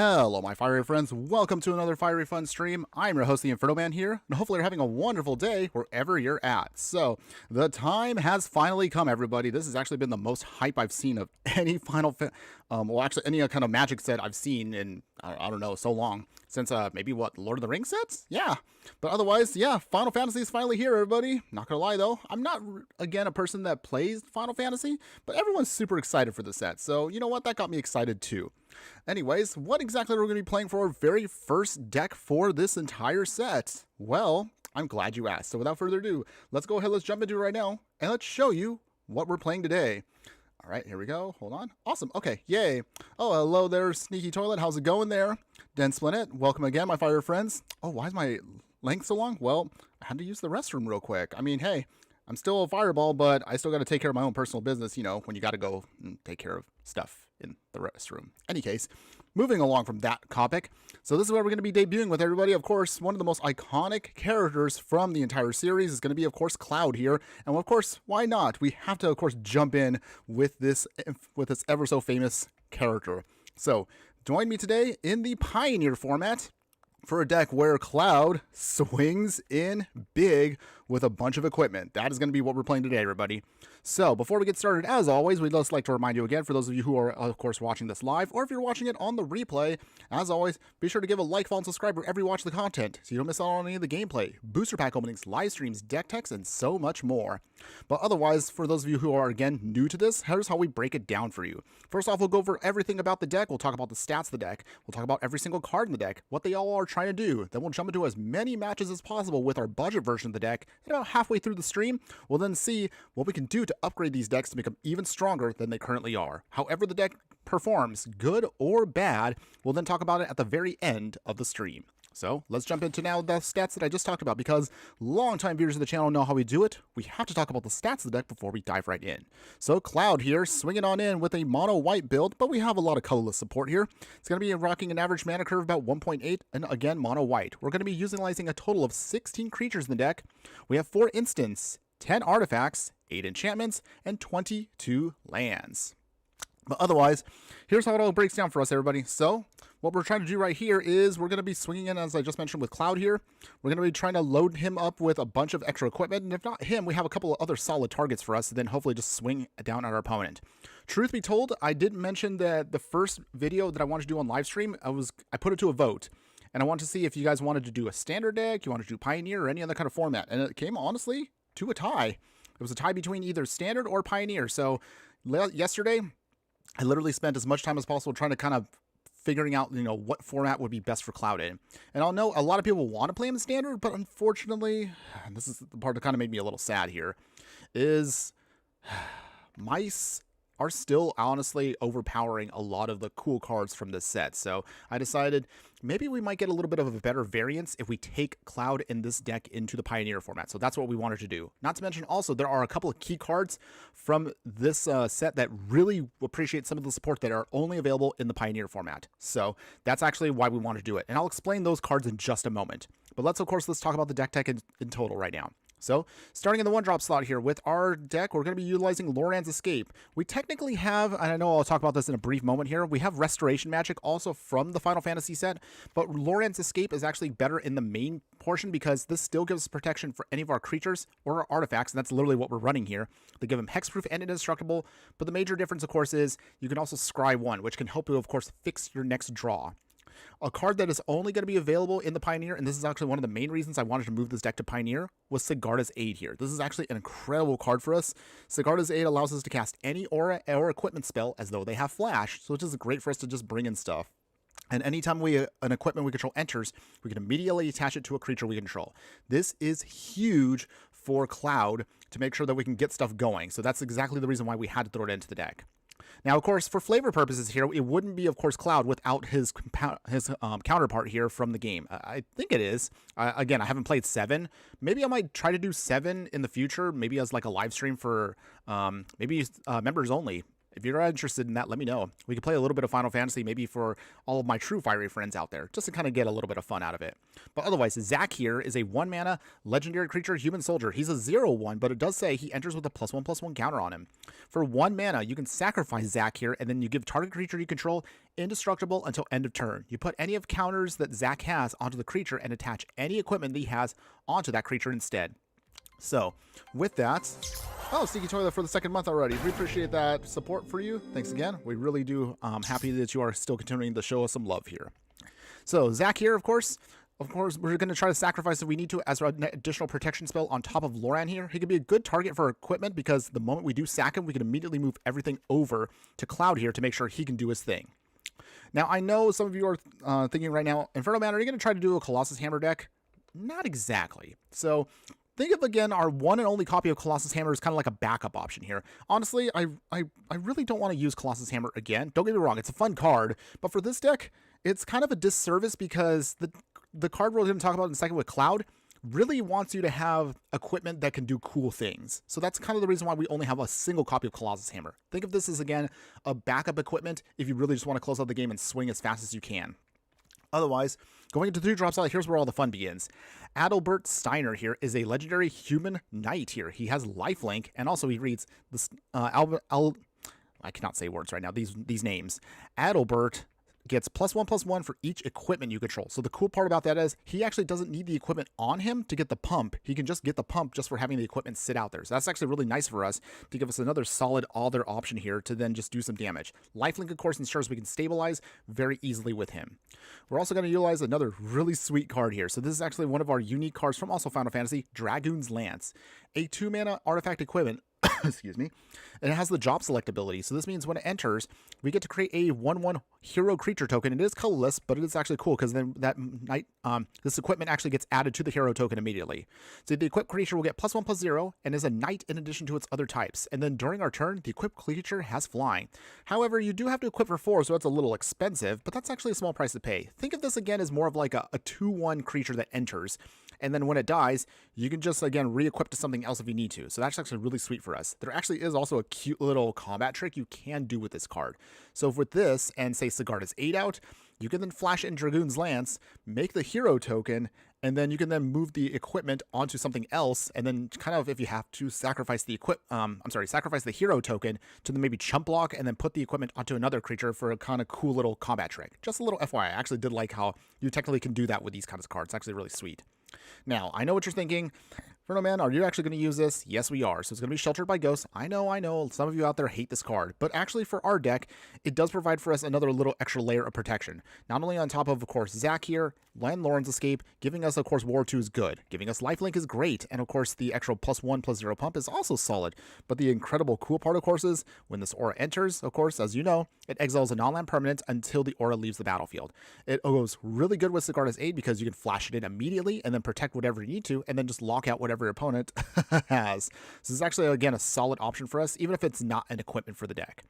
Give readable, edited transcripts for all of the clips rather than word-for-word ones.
Hello, my fiery friends. Welcome to another Fiery Fun stream. I'm your host, the Infernoman here, and hopefully you're having a wonderful day wherever you're at. So, the time has finally come, everybody. This has actually been the most hype I've seen of any any kind of Magic set I've seen in, I don't know, so long. Since, maybe, Lord of the Rings sets? Yeah. But otherwise, yeah, Final Fantasy is finally here, everybody. Not gonna lie, though, I'm not, again, a person that plays Final Fantasy, but everyone's super excited for the set. So, you know what? That got me excited, too. Anyways, what exactly are we going to be playing for our very first deck for this entire set? Well, I'm glad you asked. So without further ado, let's go ahead, let's jump into it right now, and let's show you what we're playing today. All right, here we go. Hold on. Awesome. Okay, yay. Oh, hello there, Sneaky Toilet. How's it going there? Den Splinit, welcome again, my fire friends. Oh, why is my length so long? Well, I had to use the restroom real quick. I mean, hey, I'm still a fireball, but I still got to take care of my own personal business, you know, when you got to go and take care of stuff in the restroom. Any case, moving along from that topic. So this is what we're going to be debuting with, everybody. Of course, one of the most iconic characters from the entire series is going to be, of course, Cloud here. And of course, why not? We have to, of course, jump in with this ever so famous character. So join me today in the Pioneer format for a deck where Cloud swings in big with a bunch of equipment. That is going to be what we're playing today, everybody. So before we get started, as always, we'd just like to remind you again, for those of you who are, of course, watching this live, or if you're watching it on the replay, as always, be sure to give a like, follow, and subscribe wherever you watch the content, so you don't miss out on any of the gameplay, booster pack openings, live streams, deck techs, and so much more. But otherwise, for those of you who are, again, new to this, here's how we break it down for you. First off, we'll go over everything about the deck. We'll talk about the stats of the deck. We'll talk about every single card in the deck, what they all are trying to do. Then we'll jump into as many matches as possible with our budget version of the deck. And about halfway through the stream, we'll then see what we can do to upgrade these decks to make them even stronger than they currently are. However the deck performs, good or bad, we'll then talk about it at the very end of the stream. So let's jump into now the stats that I just talked about, because longtime viewers of the channel know how we do it. We have to talk about the stats of the deck before we dive right in. So Cloud here, swinging on in with a mono white build, but we have a lot of colorless support here. It's going to be rocking an average mana curve about 1.8, and again, mono white. We're going to be utilizing a total of 16 creatures in the deck. We have 4 instants, 10 artifacts, 8 enchantments, and 22 lands. But otherwise, here's how it all breaks down for us, everybody. So what we're trying to do right here is we're going to be swinging in, as I just mentioned, with Cloud here. We're going to be trying to load him up with a bunch of extra equipment. And if not him, we have a couple of other solid targets for us to then hopefully just swing down at our opponent. Truth be told, I did mention that the first video that I wanted to do on live stream, I put it to a vote. And I wanted to see if you guys wanted to do a standard deck, you wanted to do Pioneer, or any other kind of format. And it came, honestly, to a tie. It was a tie between either standard or Pioneer. So yesterday, I literally spent as much time as possible trying to kind of figuring out, you know, what format would be best for Cloud in. And I'll know a lot of people want to play him in standard, but unfortunately, this is the part that kind of made me a little sad here, is mice are still honestly overpowering a lot of the cool cards from this set. So I decided maybe we might get a little bit of a better variance if we take Cloud in this deck into the Pioneer format. So that's what we wanted to do. Not to mention also, there are a couple of key cards from this set that really appreciate some of the support that are only available in the Pioneer format. So that's actually why we want to do it. And I'll explain those cards in just a moment. But let's talk about the deck tech in total right now. So, starting in the 1-drop slot here with our deck, we're going to be utilizing Loran's Escape. We technically have, and I know I'll talk about this in a brief moment here, we have Restoration Magic also from the Final Fantasy set, but Loran's Escape is actually better in the main portion because this still gives us protection for any of our creatures or our artifacts, and that's literally what we're running here. They give them hexproof and indestructible, but the major difference, of course, is you can also scry 1, which can help you, of course, fix your next draw. A card that is only going to be available in the Pioneer, and this is actually one of the main reasons I wanted to move this deck to Pioneer, was Sigarda's Aid here. This is actually an incredible card for us. Sigarda's Aid allows us to cast any aura or equipment spell as though they have flash, so it's just great for us to just bring in stuff. And anytime an equipment we control enters, we can immediately attach it to a creature we control. This is huge for Cloud to make sure that we can get stuff going, so that's exactly the reason why we had to throw it into the deck. Now, of course, for flavor purposes here, it wouldn't be, of course, Cloud without his counterpart here from the game. I think it is. Again, I haven't played 7. Maybe I might try to do 7 in the future, maybe as like a live stream for maybe members only. if you're interested in that, let me know. We could play a little bit of Final Fantasy, maybe for all of my true fiery friends out there, just to kind of get a little bit of fun out of it. But otherwise, Zac here is a 1-mana legendary creature, human soldier. He's a 0/1, but it does say he enters with a +1/+1 counter on him. For 1 mana, you can sacrifice Zac here, and then you give target creature you control indestructible until end of turn. You put any of counters that Zac has onto the creature and attach any equipment that he has onto that creature instead. So, with that, oh, Sneaky Toilet for the 2nd month already. We appreciate that support for you. Thanks again. We really do. Happy that you are still continuing to show us some love here. So, Zac here, of course, we're going to try to sacrifice if we need to as an additional protection spell on top of Loran here. He could be a good target for equipment because the moment we do sack him, we can immediately move everything over to Cloud here to make sure he can do his thing. Now, I know some of you are thinking right now, Infernoman, are you going to try to do a Colossus Hammer deck? Not exactly. So, think of, again, our one and only copy of Colossus Hammer is kind of like a backup option here. Honestly, I really don't want to use Colossus Hammer again. Don't get me wrong, it's a fun card, but for this deck, it's kind of a disservice because the card we're going to talk about in a second with Cloud really wants you to have equipment that can do cool things. So that's kind of the reason why we only have a single copy of Colossus Hammer. Think of this as, again, a backup equipment if you really just want to close out the game and swing as fast as you can. Otherwise, going into 3-drop slot, here's where all the fun begins. Adalbert Steiner here is a legendary human knight here. He has lifelink, and also he reads this, I cannot say words right now, these names. Adalbert gets +1/+1 for each equipment you control. So the cool part about that is he actually doesn't need the equipment on him to get the pump. He can just get the pump just for having the equipment sit out there. So that's actually really nice for us to give us another solid other option here to then just do some damage. Lifelink, of course, ensures we can stabilize very easily with him. We're also going to utilize another really sweet card here. So this is actually one of our unique cards from also Final Fantasy, Dragoon's Lance. A 2-mana artifact equipment. Excuse me, and it has the job select ability. So this means when it enters, we get to create a 1/1 hero creature token. It is colorless, but it is actually cool because then that this equipment actually gets added to the hero token immediately. So the equipped creature will get +1/+0 and is a knight in addition to its other types. And then during our turn, the equipped creature has flying. However, you do have to equip for 4, so it's a little expensive, but that's actually a small price to pay. Think of this again as more of like a 2/1 creature that enters. And then when it dies, you can just, again, re-equip to something else if you need to. So that's actually really sweet for us. There actually is also a cute little combat trick you can do with this card. So with this, and say Sigarda's 8 out, you can then flash in Dragoon's Lance, make the hero token, and then you can then move the equipment onto something else, and then kind of, if you have to, sacrifice the sacrifice the hero token to then maybe chump block, and then put the equipment onto another creature for a kind of cool little combat trick. Just a little FYI. I actually did like how you technically can do that with these kinds of cards. It's actually really sweet. Now, I know what you're thinking. Infernoman, are you actually going to use this? Yes, we are. So it's going to be Sheltered by Ghosts. I know. Some of you out there hate this card. But actually, for our deck, it does provide for us another little extra layer of protection. Not only on top of course, Zac here, Landloren's Escape, giving us, of course, War 2 is good. Giving us Lifelink is great. And, of course, the extra +1/+0 pump is also solid. But the incredible cool part, of course, is when this aura enters, of course, as you know, it exiles a non-land permanent until the aura leaves the battlefield. It goes really good with Sigarda's 8 because you can flash it in immediately and then protect whatever you need to, and then just lock out whatever your opponent has. So this is actually, again, a solid option for us, even if it's not an equipment for the deck.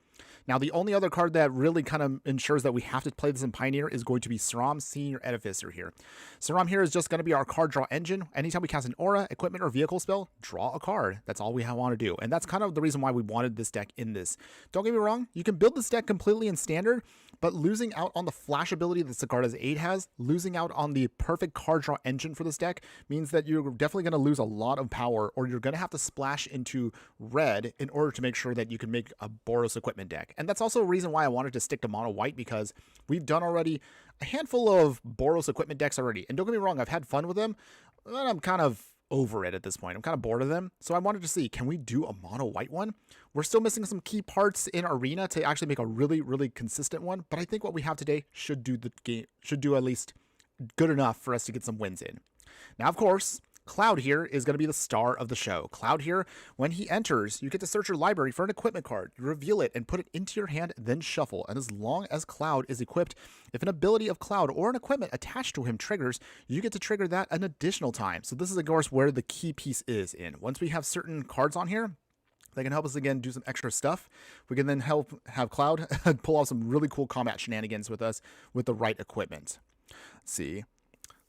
Now, the only other card that really kind of ensures that we have to play this in Pioneer is going to be Saram, Senior Edificer here. Saram here is just going to be our card draw engine. Anytime we cast an aura, equipment, or vehicle spell, draw a card. That's all we want to do. And that's kind of the reason why we wanted this deck in this. Don't get me wrong, you can build this deck completely in Standard, but losing out on the flash ability that Sigarda's 8 has, losing out on the perfect card draw engine for this deck, means that you're definitely going to lose a lot of power, or you're going to have to splash into red in order to make sure that you can make a Boros equipment deck. And that's also a reason why I wanted to stick to mono white, because we've done already a handful of Boros equipment decks already. And don't get me wrong, I've had fun with them, but I'm kind of over it at this point. I'm kind of bored of them. So I wanted to see, can we do a mono white one? We're still missing some key parts in Arena to actually make a really, really consistent one. But I think what we have today should do the game, should do at least good enough for us to get some wins in. Now, of course, Cloud here is going to be the star of the show. Cloud here, when he enters, you get to search your library for an equipment card. You reveal it and put it into your hand, then shuffle. And as long as Cloud is equipped, if an ability of Cloud or an equipment attached to him triggers, you get to trigger that an additional time. So this is, of course, where the key piece is in. Once we have certain cards on here, they can help us, again, do some extra stuff. We can then have Cloud pull off some really cool combat shenanigans with us with the right equipment. Let's see.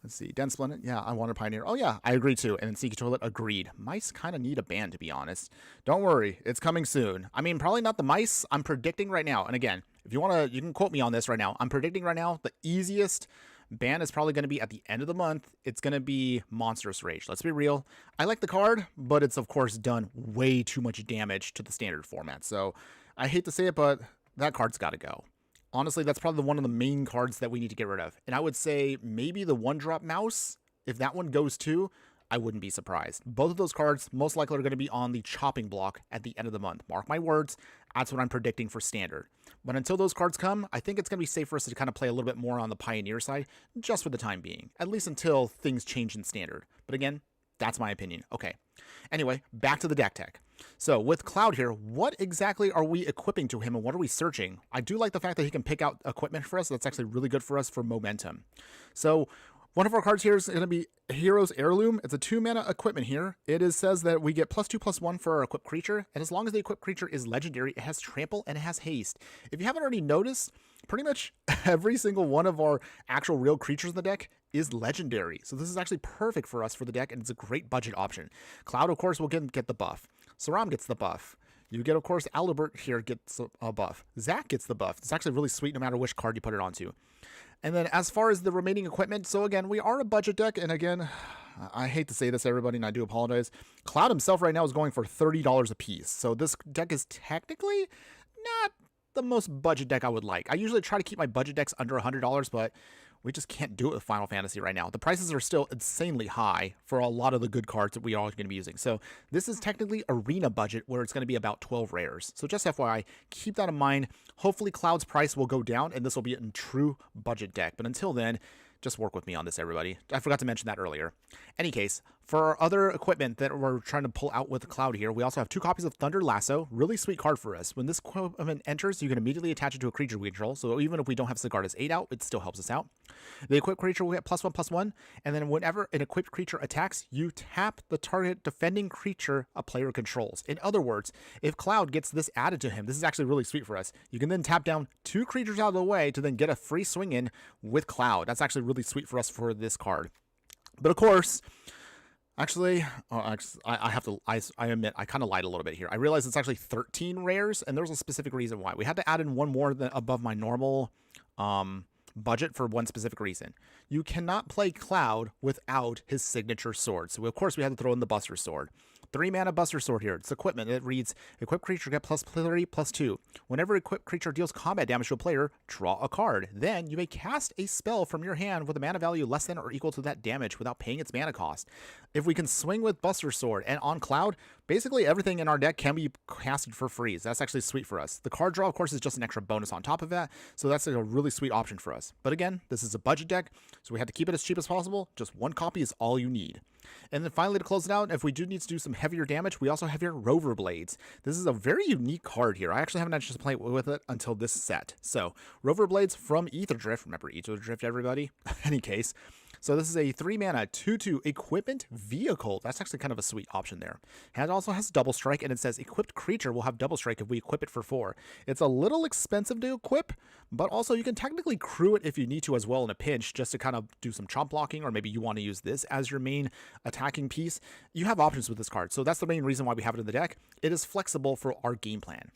Let's see. Den Splendid. Yeah, I wanted Pioneer. Oh, yeah, I agree too. And then Sneaky Toilet, agreed. Mice kind of need a ban, to be honest. Don't worry. It's coming soon. I mean, probably not the mice. I'm predicting right now. And again, if you want to, you can quote me on this right now. I'm predicting right now the easiest ban is probably going to be at the end of the month. It's going to be Monstrous Rage. Let's be real. I like the card, but it's, of course, done way too much damage to the standard format. So I hate to say it, but that card's got to go. Honestly, that's probably one of the main cards that we need to get rid of. And I would say maybe the one-drop mouse, if that one goes too, I wouldn't be surprised. Both of those cards most likely are going to be on the chopping block at the end of the month. Mark my words, that's what I'm predicting for standard. But until those cards come, I think it's going to be safe for us to kind of play a little bit more on the Pioneer side, just for the time being. At least until things change in standard. But again, that's my opinion. Okay. Anyway, back to the deck tech. So with Cloud here, what exactly are we equipping to him and what are we searching? I do like the fact that he can pick out equipment for us. That's actually really good for us for momentum. So one of our cards here is going to be Hero's Heirloom. It's a 2-mana equipment here. It says that we get +2/+1 for our equipped creature. And as long as the equipped creature is legendary, it has trample and it has haste. If you haven't already noticed, pretty much every single one of our actual real creatures in the deck is legendary. So this is actually perfect for us for the deck, and it's a great budget option. Cloud, of course, will get the buff. Saram gets the buff. You get, of course, Albert here gets a buff. Zach gets the buff. It's actually really sweet no matter which card you put it onto. And then as far as the remaining equipment, so again, we are a budget deck, and again, I hate to say this, everybody, and I do apologize. Cloud himself right now is going for $30 a piece. So this deck is technically not the most budget deck I would like. I usually try to keep my budget decks under $100, but we just can't do it with Final Fantasy right now. The prices are still insanely high for a lot of the good cards that we are going to be using. So this is technically arena budget where it's going to be about 12 rares. So just FYI, keep that in mind. Hopefully Cloud's price will go down and this will be a true budget deck. But until then, just work with me on this, everybody. I forgot to mention that earlier. Any case, for our other equipment that we're trying to pull out with Cloud here, we also have 2 copies of Thunder Lasso. Really sweet card for us. When this equipment enters, you can immediately attach it to a creature we control. So even if we don't have Sigarda's 8 out, it still helps us out. The equipped creature will get +1/+1. And then whenever an equipped creature attacks, you tap the target defending creature a player controls. In other words, if Cloud gets this added to him, this is actually really sweet for us. You can then tap down 2 creatures out of the way to then get a free swing in with Cloud. That's actually really sweet for us for this card. But of course, actually, I admit, I kind of lied a little bit here. I realized it's actually 13 rares, and there's a specific reason why. We had to add in one more than above my normal budget for one specific reason. You cannot play Cloud without his signature sword. So, of course, we had to throw in the Buster Sword. 3-mana Buster Sword here. It's equipment. It reads, equipped creature get +3/+2. Whenever equipped creature deals combat damage to a player, draw a card. Then you may cast a spell from your hand with a mana value less than or equal to that damage without paying its mana cost. If we can swing with Buster Sword and on Cloud, basically everything in our deck can be casted for free. So that's actually sweet for us. The card draw, of course, is just an extra bonus on top of that. So that's a really sweet option for us. But again, this is a budget deck, so we have to keep it as cheap as possible. Just 1 copy is all you need. And then finally, to close it out, if we do need to do some heavier damage, we also have here Rover Blades. This is a very unique card here. I actually haven't had a chance to play with it until this set. So, Rover Blades from Ether Drift. Remember Ether Drift, everybody? Any case. So this is a 3-mana 2/2 equipment vehicle. That's actually kind of a sweet option there. It also has double strike, and it says equipped creature will have double strike if we equip it for 4. It's a little expensive to equip, but also you can technically crew it if you need to as well in a pinch, just to kind of do some chomp blocking, or maybe you want to use this as your main attacking piece. You have options with this card, so that's the main reason why we have it in the deck. It is flexible for our game plan.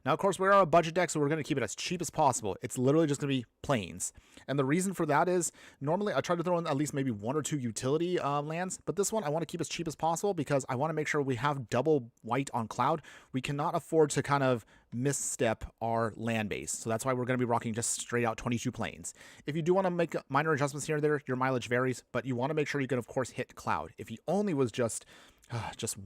Now, of course, we are a budget deck, so we're going to keep it as cheap as possible. It's literally just going to be plains. And the reason for that is, normally I try to throw in at least maybe 1 or 2 utility lands, but this one I want to keep as cheap as possible because I want to make sure we have double white on Cloud. We cannot afford to kind of misstep our land base. So that's why we're going to be rocking just straight out 22 plains. If you do want to make minor adjustments here and there, your mileage varies, but you want to make sure you can, of course, hit Cloud. If he only was just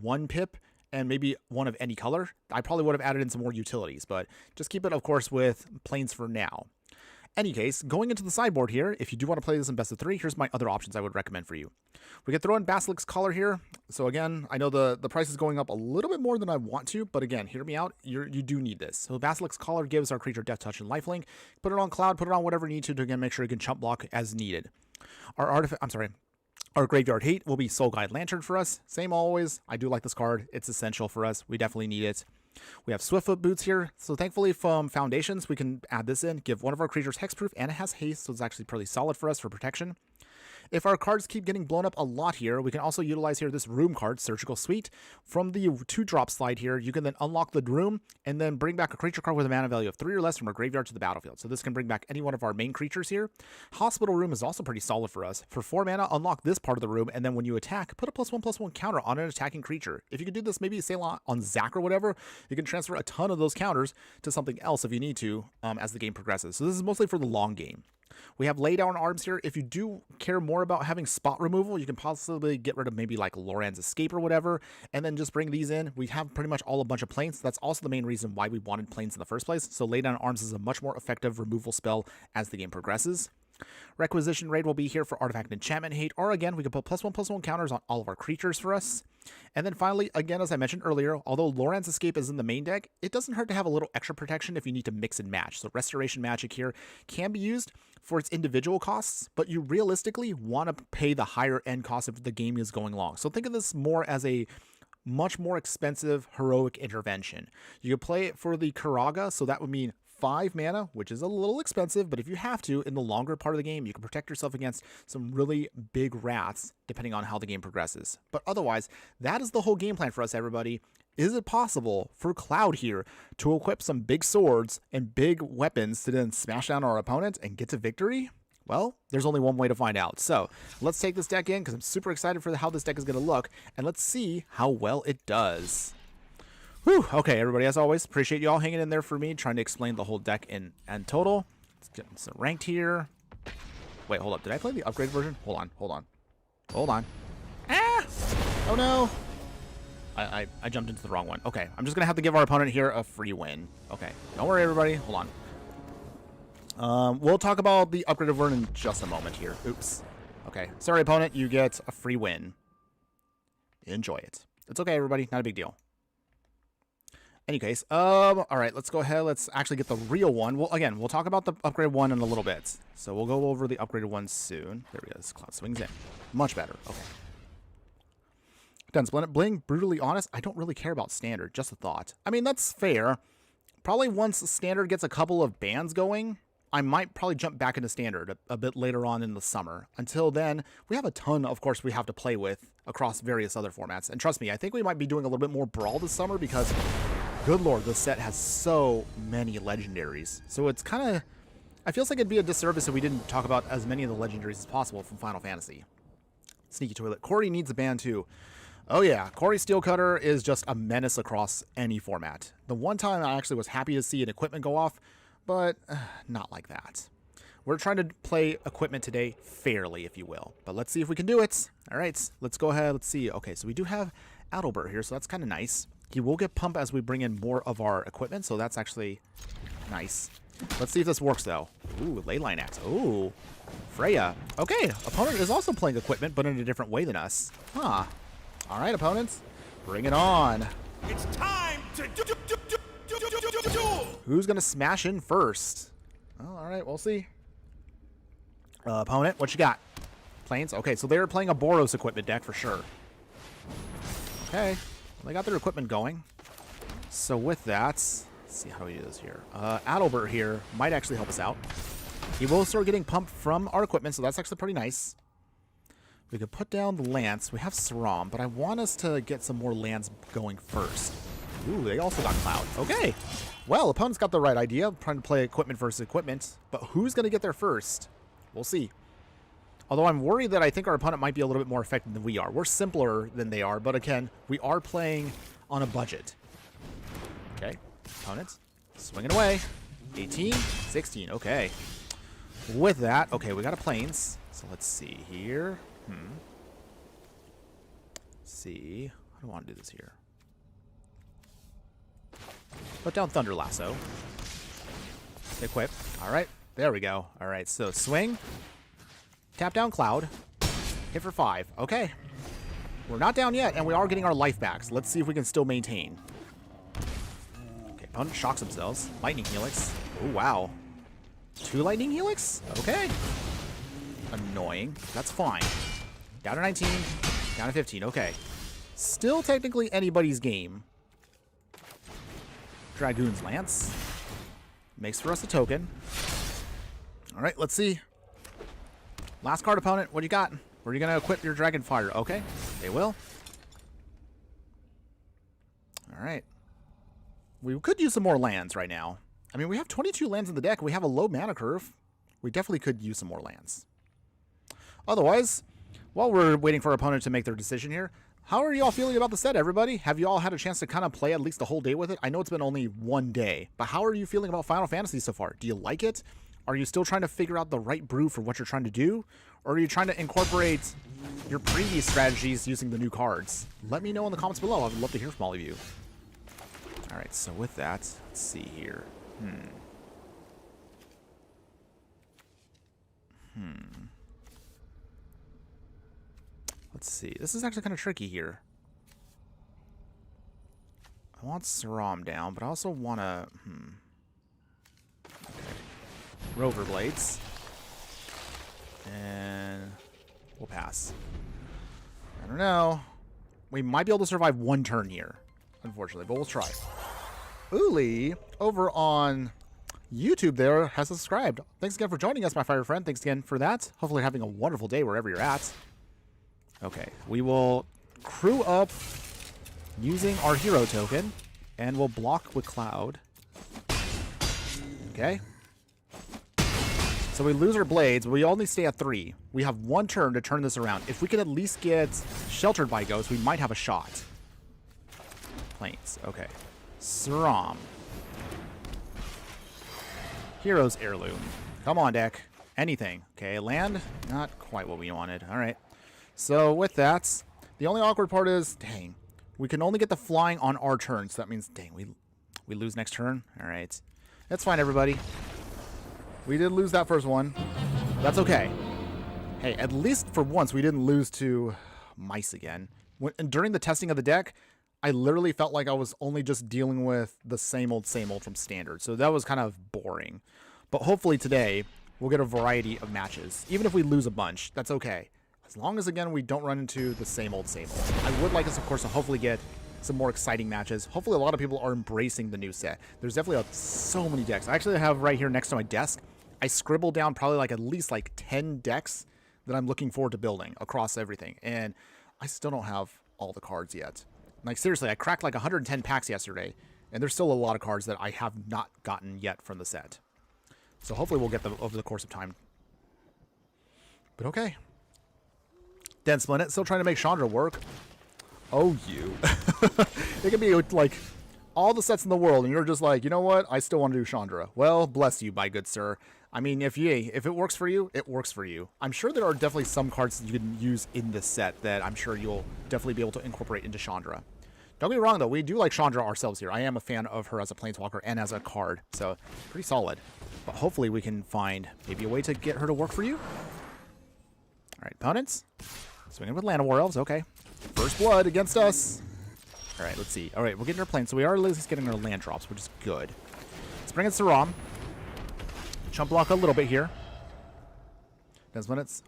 1 pip, and maybe 1 of any color, I probably would have added in some more utilities, but just keep it, of course, with plains for now. Any case, going into the sideboard here, if you do want to play this in best of 3, here's my other options I would recommend for you. We could throw in Basilisk's Collar here. So again, I know the price is going up a little bit more than I want to, but again, hear me out. You do need this. So Basilisk's Collar gives our creature Death Touch and Lifelink. Put it on Cloud, put it on whatever you need to again make sure you can chump block as needed. Our Graveyard Hate will be Soul Guide Lantern for us. Same always. I do like this card. It's essential for us. We definitely need it. We have Swiftfoot Boots here. So thankfully from Foundations, we can add this in, give one of our creatures hexproof, and it has haste, so it's actually pretty solid for us for protection. If our cards keep getting blown up a lot here, we can also utilize here this room card, Surgical Suite. From the 2-drop slide here, you can then unlock the room and then bring back a creature card with a mana value of 3 or less from our graveyard to the battlefield. So this can bring back any one of our main creatures here. Hospital Room is also pretty solid for us. For 4 mana, unlock this part of the room, and then when you attack, put a +1/+1 counter on an attacking creature. If you can do this, maybe say on Zac or whatever, you can transfer a ton of those counters to something else if you need to as the game progresses. So this is mostly for the long game. We have lay down arms here. If you do care more about having spot removal, you can possibly get rid of maybe like Loran's Escape or whatever, and then just bring these in. We have pretty much all a bunch of planes. That's also the main reason why we wanted planes in the first place. So lay down arms is a much more effective removal spell as the game progresses. Requisition Raid will be here for Artifact and Enchantment Hate, or again, we can put +1/+1 counters on all of our creatures for us. And then finally, again, as I mentioned earlier, although Loran's Escape is in the main deck, it doesn't hurt to have a little extra protection if you need to mix and match. So Restoration Magic here can be used for its individual costs, but you realistically want to pay the higher end cost if the game is going long. So think of this more as a much more expensive heroic intervention. You could play it for the Karaga, so that would mean 5 mana, which is a little expensive, but if you have to, in the longer part of the game, you can protect yourself against some really big rats, depending on how the game progresses. But otherwise, that is the whole game plan for us, everybody. Is it possible for Cloud here to equip some big swords and big weapons to then smash down our opponent and get to victory? Well, there's only one way to find out. So let's take this deck in, because I'm super excited for how this deck is going to look, and let's see how well it does. Whew. Okay, everybody, as always, appreciate you all hanging in there for me, trying to explain the whole deck in total. Let's get some ranked here. Wait, hold up. Did I play the upgraded version? Hold on. Ah! Oh, no. I jumped into the wrong one. Okay, I'm just going to have to give our opponent here a free win. Okay, don't worry, everybody. Hold on. We'll talk about the upgraded version in just a moment here. Oops. Okay, sorry, opponent. You get a free win. Enjoy it. It's okay, everybody. Not a big deal. Any case, all right, let's go ahead. Let's actually get the real one. Well, again, we'll talk about the upgraded one in a little bit. So we'll go over the upgraded one soon. There we go. Cloud swings in. Much better. Okay. Done. Splendid. Bling, brutally honest. I don't really care about standard. Just a thought. I mean, that's fair. Probably once standard gets a couple of bans going, I might probably jump back into standard a bit later on in the summer. Until then, we have a ton, of course, we have to play with across various other formats. And trust me, I think we might be doing a little bit more Brawl this summer because, good lord, this set has so many legendaries. So it's kind of, I feel like it'd be a disservice if we didn't talk about as many of the legendaries as possible from Final Fantasy. Sneaky Toilet. Corey needs a ban too. Oh yeah, Corey Steelcutter is just a menace across any format. The one time I actually was happy to see an equipment go off, but not like that. We're trying to play equipment today fairly, if you will. But let's see if we can do it. All right, let's go ahead. Let's see. Okay, so we do have Adalbert here, so that's kind of nice. He will get pumped as we bring in more of our equipment, so that's actually nice. Let's see if this works, though. Ooh, Leyline Axe. Ooh, Freya. Okay, opponent is also playing equipment, but in a different way than us. Huh. All right, opponents, bring it on. It's time to do. Who's going to smash in first? Oh, all right, we'll see. Opponent, what you got? Planes? Okay, so they're playing a Boros equipment deck for sure. Okay, well, they got their equipment going. So with that, let's see, how do we do this here? Adalbert here might actually help us out. He will start getting pumped from our equipment, so that's actually pretty nice. We could put down the Lance. We have Saram, but I want us to get some more lands going first. Ooh, they also got Cloud. Okay. Well, opponent's got the right idea. Trying to play equipment versus equipment. But who's going to get there first? We'll see. Although I'm worried that I think our opponent might be a little bit more effective than we are. We're simpler than they are, but again, we are playing on a budget. Okay. Opponents swinging away. 18, 16. Okay. With that, okay, we got a Plains. So let's see here. Let's see. How do I want to do this here? Put down Thunder Lasso. Equip. All right. There we go. All right. So swing. Tap down Cloud. Hit for 5. Okay. We're not down yet, and we are getting our life back. So let's see if we can still maintain. Okay. Opponent shocks themselves. Lightning Helix. Oh, wow. 2 Lightning Helix? Okay. Annoying. That's fine. Down to 19. Down to 15. Okay. Still technically anybody's game. Dragoon's Lance. Makes for us a token. All right, let's see. Last card, opponent. What do you got? Where are you going to equip your Dragon Fire? Okay, they will. All right. We could use some more lands right now. I mean, we have 22 lands in the deck. We have a low mana curve. We definitely could use some more lands. Otherwise, while we're waiting for our opponent to make their decision here, how are you all feeling about the set, everybody? Have you all had a chance to kind of play at least the whole day with it? I know it's been only one day, but how are you feeling about Final Fantasy so far? Do you like it? Are you still trying to figure out the right brew for what you're trying to do? Or are you trying to incorporate your previous strategies using the new cards? Let me know in the comments below. I would love to hear from all of you. All right, so with that, let's see here. Let's see. This is actually kind of tricky here. I want Saram down, but I also want to... Okay. Rover Blades. And we'll pass. I don't know. We might be able to survive one turn here, unfortunately, but we'll try. Uli, over on YouTube there, has subscribed. Thanks again for joining us, my fire friend. Thanks again for that. Hopefully you're having a wonderful day wherever you're at. Okay, we will crew up using our hero token, and we'll block with Cloud. Okay. So we lose our blades, but we only stay at 3. We have one turn to turn this around. If we could at least get sheltered by ghosts, we might have a shot. Plains, okay. Saram. Hero's Heirloom. Come on, deck. Anything. Okay, land. Not quite what we wanted. All right. So with that, the only awkward part is, dang, we can only get the flying on our turn. So that means, dang, we lose next turn. All right. That's fine, everybody. We did lose that first one. That's okay. Hey, at least for once, we didn't lose to mice again. During the testing of the deck, I literally felt like I was only just dealing with the same old from Standard. So that was kind of boring. But hopefully today, we'll get a variety of matches. Even if we lose a bunch, that's okay. As long as, again, we don't run into the same old. I would like us, of course, to hopefully get some more exciting matches. Hopefully a lot of people are embracing the new set. There's definitely so many decks. I actually have right here next to my desk, I scribbled down probably like at least like 10 decks that I'm looking forward to building across everything. And I still don't have all the cards yet. Like, seriously, I cracked like 110 packs yesterday, and there's still a lot of cards that I have not gotten yet from the set. So hopefully we'll get them over the course of time. But okay. Dense Planet, still trying to make Chandra work. Oh, you. It can be like all the sets in the world, and you're just like, you know what? I still want to do Chandra. Well, bless you, my good sir. I mean, if it works for you, it works for you. I'm sure there are definitely some cards that you can use in this set that I'm sure you'll definitely be able to incorporate into Chandra. Don't get me wrong, though. We do like Chandra ourselves here. I am a fan of her as a Planeswalker and as a card, so pretty solid. But hopefully we can find maybe a way to get her to work for you. All right, opponents. Swinging with Land of War Elves. Okay. First blood against us. All right, let's see. All right, we're getting our planes, so we are at least getting our land drops, which is good. Let's bring in Saram. Chump block a little bit here. 10 minutes.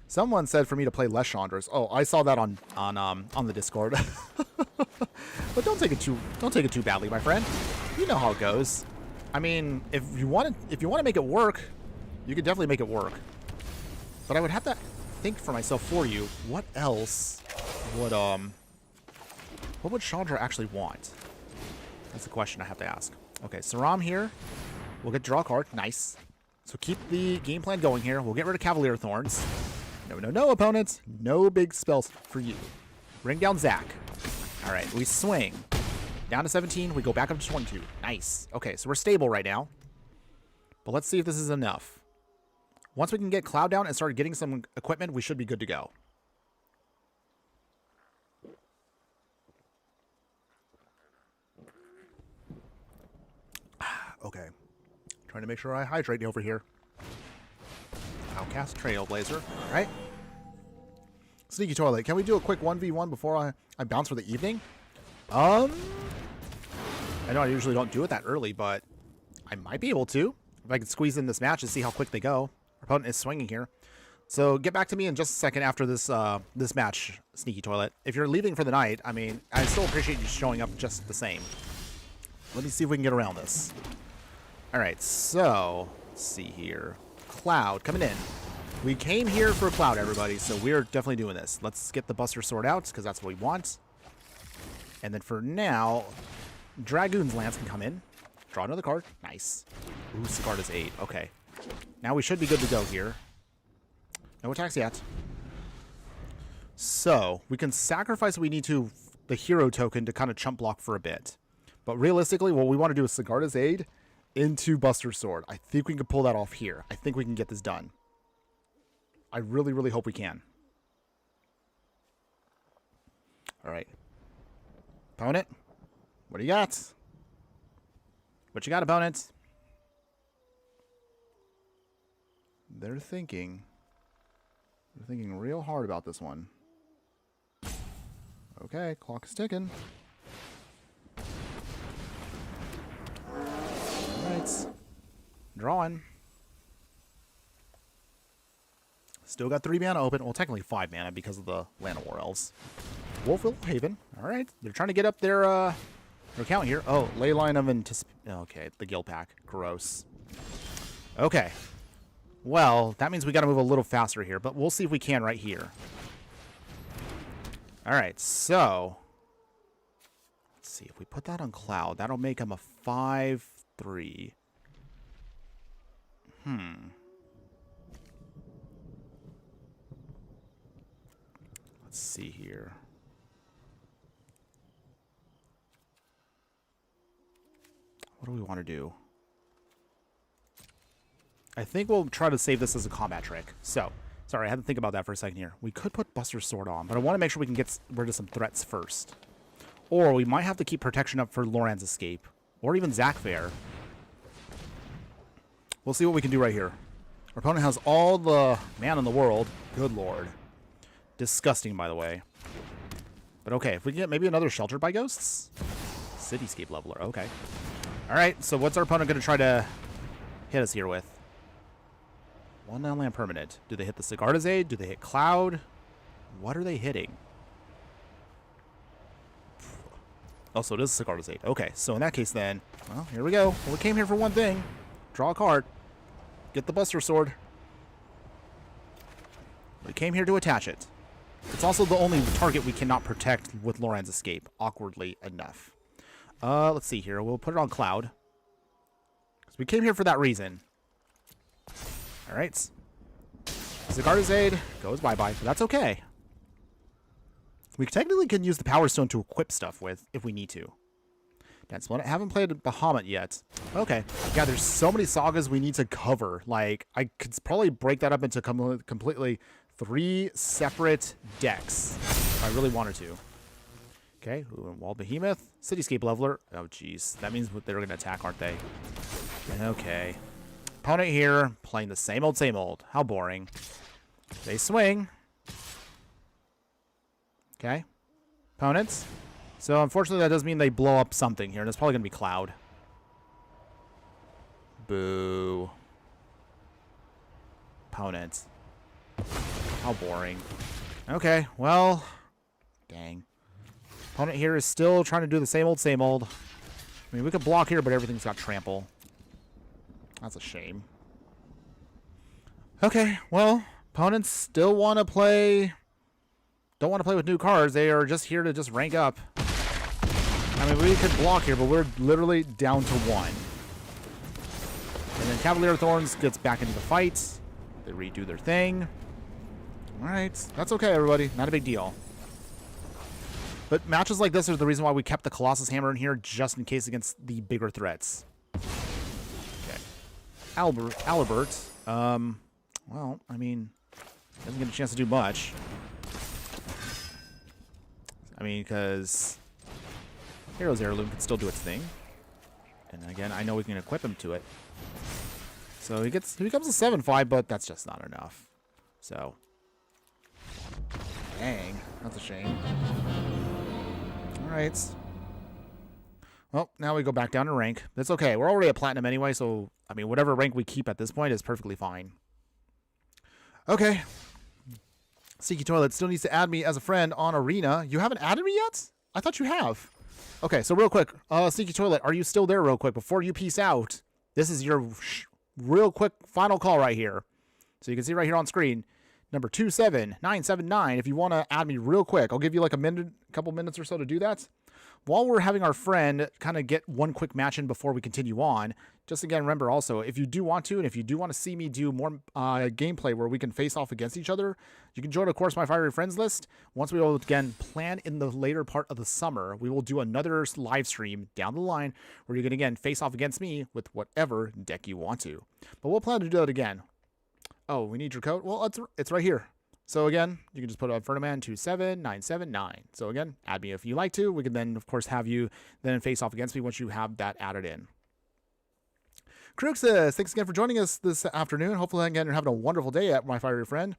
Someone said for me to play less Chandras. Oh, I saw that on the Discord. But don't take it too badly, my friend. You know how it goes. I mean, if you want to make it work, you can definitely make it work. But I would have to think for myself for you. What else would Chandra actually want? That's the question I have to ask. Okay, Saram here. We'll get draw a card. Nice. So keep the game plan going here. We'll get rid of Cavalier Thorns. No, opponents. No big spells for you. Bring down Zach. All right, we swing. Down to 17. We go back up to 22. Nice. Okay, so we're stable right now. But let's see if this is enough. Once we can get Cloud down and start getting some equipment, we should be good to go. Okay. Trying to make sure I hydrate over here. I'll cast Trailblazer. All right. Sneaky Toilet. Can we do a quick 1v1 before I bounce for the evening? I know I usually don't do it that early, but I might be able to. If I can squeeze in this match and see how quick they go. Our opponent is swinging here. So get back to me in just a second after this this match, Sneaky Toilet. If you're leaving for the night, I mean, I still appreciate you showing up just the same. Let me see if we can get around this. All right, so let's see here. Cloud coming in. We came here for a cloud, everybody, so we're definitely doing this. Let's get the Buster Sword out, because that's what we want. And then for now, Dragoon's Lance can come in. Draw another card. Nice. Ooh, Sigarda's 8. Okay. Now we should be good to go here. No attacks yet. So, we can sacrifice what we need to the hero token to kind of chump block for a bit. But realistically, what we want to do is Sigarda's Aid into Buster Sword. I think we can pull that off here. I think we can get this done. I really, really hope we can. All right. Opponent, what do you got? What you got, opponent? They're thinking real hard about this one. Okay, clock is ticking. Alright. Drawing. Still got 3 mana open. Well, technically 5 mana because of the Land of War Elves. Wolfville Haven. Alright. They're trying to get up their count here. Oh, Leyline of Anticipation. Okay, the Guild Pack. Gross. Okay. Well, that means we got to move a little faster here, but we'll see if we can right here. Alright, so let's see. If we put that on Cloud, that'll make him a 5/3. Let's see here. What do we want to do? I think we'll try to save this as a combat trick. So, sorry, I had to think about that for a second here. We could put Buster Sword on, but I want to make sure we can get rid of some threats first. Or we might have to keep protection up for Loran's Escape. Or even Zakfair. We'll see what we can do right here. Our opponent has all the mana in the world. Good lord. Disgusting, by the way. But okay, if we get maybe another Sheltered by Ghosts? Cityscape Leveler, okay. Alright, so what's our opponent going to try to hit us here with? 1 non-land permanent. Do they hit the Sigarda's Aid? Do they hit Cloud? What are they hitting? Oh, so it is Sigarda's Aid. Okay, so in that case then, well, here we go. Well, we came here for one thing. Draw a card. Get the Buster Sword. We came here to attach it. It's also the only target we cannot protect with Loran's Escape, awkwardly enough. Let's see here. We'll put it on Cloud. Because we came here for that reason. Alright. Sigarda's Aid goes bye-bye, but that's okay. We technically can use the Power Stone to equip stuff with, if we need to. That's one. I haven't played Bahamut yet. Okay. Yeah, there's so many sagas we need to cover. Like, I could probably break that up into completely 3 separate decks if I really wanted to. Okay, Wall Behemoth, Cityscape Leveler. Oh, jeez. That means they're going to attack, aren't they? Okay. Opponent here, playing the same old, same old. How boring. They swing. Okay. Opponents. So, unfortunately, that does mean they blow up something here, and it's probably going to be Cloud. Boo. Opponents. How boring. Okay, well, dang. Opponent here is still trying to do the same old, same old. I mean, we could block here, but everything's got trample. That's a shame. Okay, well, opponents still want to play... Don't want to play with new cards. They are just here to just rank up. I mean, we could block here, but we're literally down to 1. And then Cavalier of Thorns gets back into the fight. They redo their thing. Alright, that's okay, everybody. Not a big deal. But matches like this are the reason why we kept the Colossus Hammer in here, just in case against the bigger threats. Okay. Albert. Well, I mean, doesn't get a chance to do much. I mean, because Hero's Heirloom can still do its thing. And again, I know we can equip him to it. So he becomes a 7/5, but that's just not enough. So, dang, that's a shame. All right. Well, now we go back down to rank. That's okay. We're already at Platinum anyway, so, I mean, whatever rank we keep at this point is perfectly fine. Okay. Sneaky Toilet still needs to add me as a friend on Arena. You haven't added me yet? I thought you have. Okay, so real quick. Sneaky Toilet, are you still there real quick? Before you peace out, this is your real quick final call right here. So you can see right here on screen, number 27979. If you want to add me real quick, I'll give you like a couple minutes or so to do that. While we're having our friend kind of get one quick match in before we continue on, just again, remember also, if you do want to, and if you do want to see me do more gameplay where we can face off against each other, you can join, of course, my Fiery Friends list. Once we will, again, plan in the later part of the summer, we will do another live stream down the line where you can, again, face off against me with whatever deck you want to. But we'll plan to do that again. Oh, we need your code? Well, it's right here. So again, you can just put Infernoman 27979. So again, add me if you like to. We can then, of course, have you then face off against me once you have that added in. Cruxus, thanks again for joining us this afternoon. Hopefully, again, you're having a wonderful day at my Fiery Friend.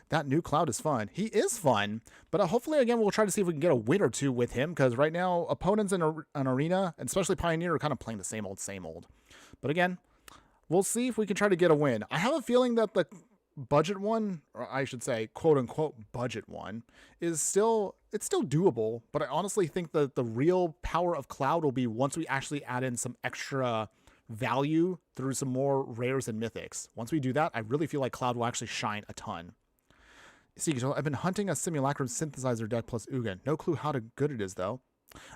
That new Cloud is fun. He is fun, but hopefully, again, we'll try to see if we can get a win or two with him, because right now, opponents in an arena, and especially Pioneer, are kind of playing the same old, same old. But again, we'll see if we can try to get a win. I have a feeling that the budget one, or I should say, quote unquote, budget one, is still doable, but I honestly think that the real power of Cloud will be once we actually add in some extra value through some more rares and mythics. Once we do that, I really feel like Cloud will actually shine a ton. See, I've been hunting a Simulacrum Synthesizer deck plus Ugin. No clue how good it is, though.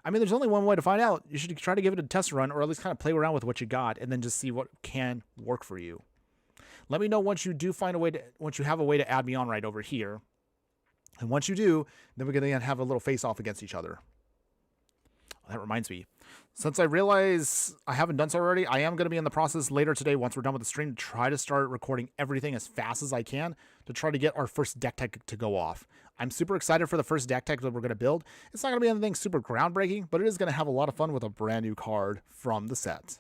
I mean, there's only one way to find out. You should try to give it a test run, or at least kind of play around with what you got, and then just see what can work for you. Let me know once you do find a way to, once you have a way to add me on right over here. And once you do, then we're going to have a little face-off against each other. That reminds me. Since I realize I haven't done so already, I am going to be in the process later today, once we're done with the stream, to try to start recording everything as fast as I can to try to get our first deck tech to go off. I'm super excited for the first deck tech that we're going to build. It's not going to be anything super groundbreaking, but it is going to have a lot of fun with a brand new card from the set.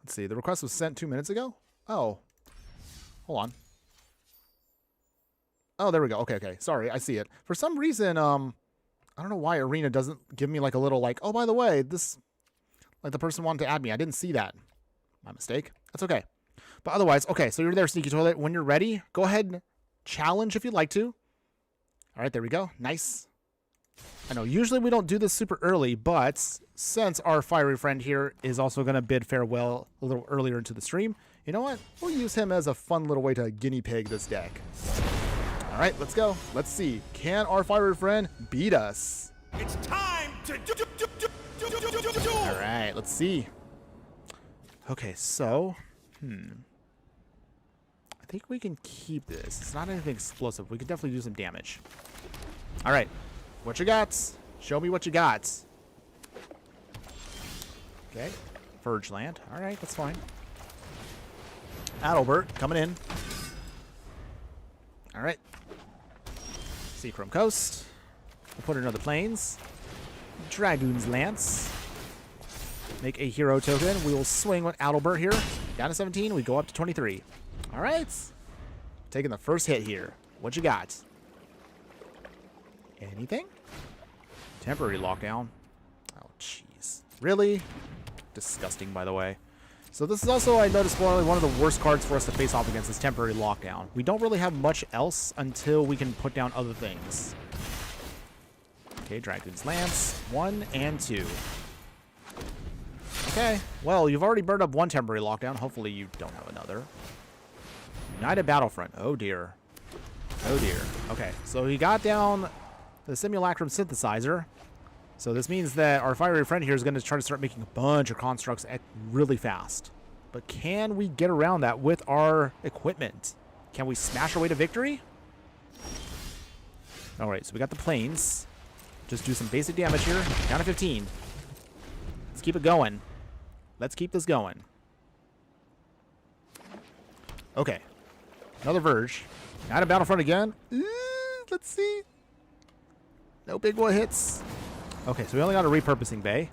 Let's see. The request was sent 2 minutes ago. Oh, hold on. Oh, there we go. Okay. Sorry, I see it. For some reason, I don't know why Arena doesn't give me like a little like, oh, by the way, this, like the person wanted to add me. I didn't see that. My mistake. That's okay. But otherwise, okay, so you're there, Sneaky Toilet. When you're ready, go ahead and challenge if you'd like to. All right, there we go. Nice. I know usually we don't do this super early, but since our Fiery Friend here is also going to bid farewell a little earlier into the stream, you know what? We'll use him as a fun little way to guinea pig this deck. All right, let's go. Let's see. Can our Fiery Friend beat us? It's time to do. All right, let's see. Okay, so, I think we can keep this. It's not anything explosive. We can definitely do some damage. All right, what you got? Show me what you got. Okay, Verge Land. All right, that's fine. Adalbert coming in. All right. Seachrome Coast. We'll put another Plains. Dragoon's Lance. Make a hero token. We will swing with Adalbert here. Down to 17. We go up to 23. All right. Taking the first hit here. What you got? Anything? Temporary lockdown. Oh, jeez. Really? Disgusting, by the way. So this is also, I noticed, one of the worst cards for us to face off against is Temporary Lockdown. We don't really have much else until we can put down other things. Okay, Dragoon's Lance. 1 and 2. Okay, well, you've already burned up one Temporary Lockdown. Hopefully you don't have another. United Battlefront. Oh, dear. Oh, dear. Okay, so he got down the Simulacrum Synthesizer. So this means that our Fiery Friend here is going to try to start making a bunch of constructs really fast. But can we get around that with our equipment? Can we smash our way to victory? All right, so we got the Plains. Just do some basic damage here. Down to 15. Let's keep it going. Let's keep this going. Okay. Another Verge. Not a Battlefront again. Let's see. No big one hits. Okay, so we only got a repurposing bay.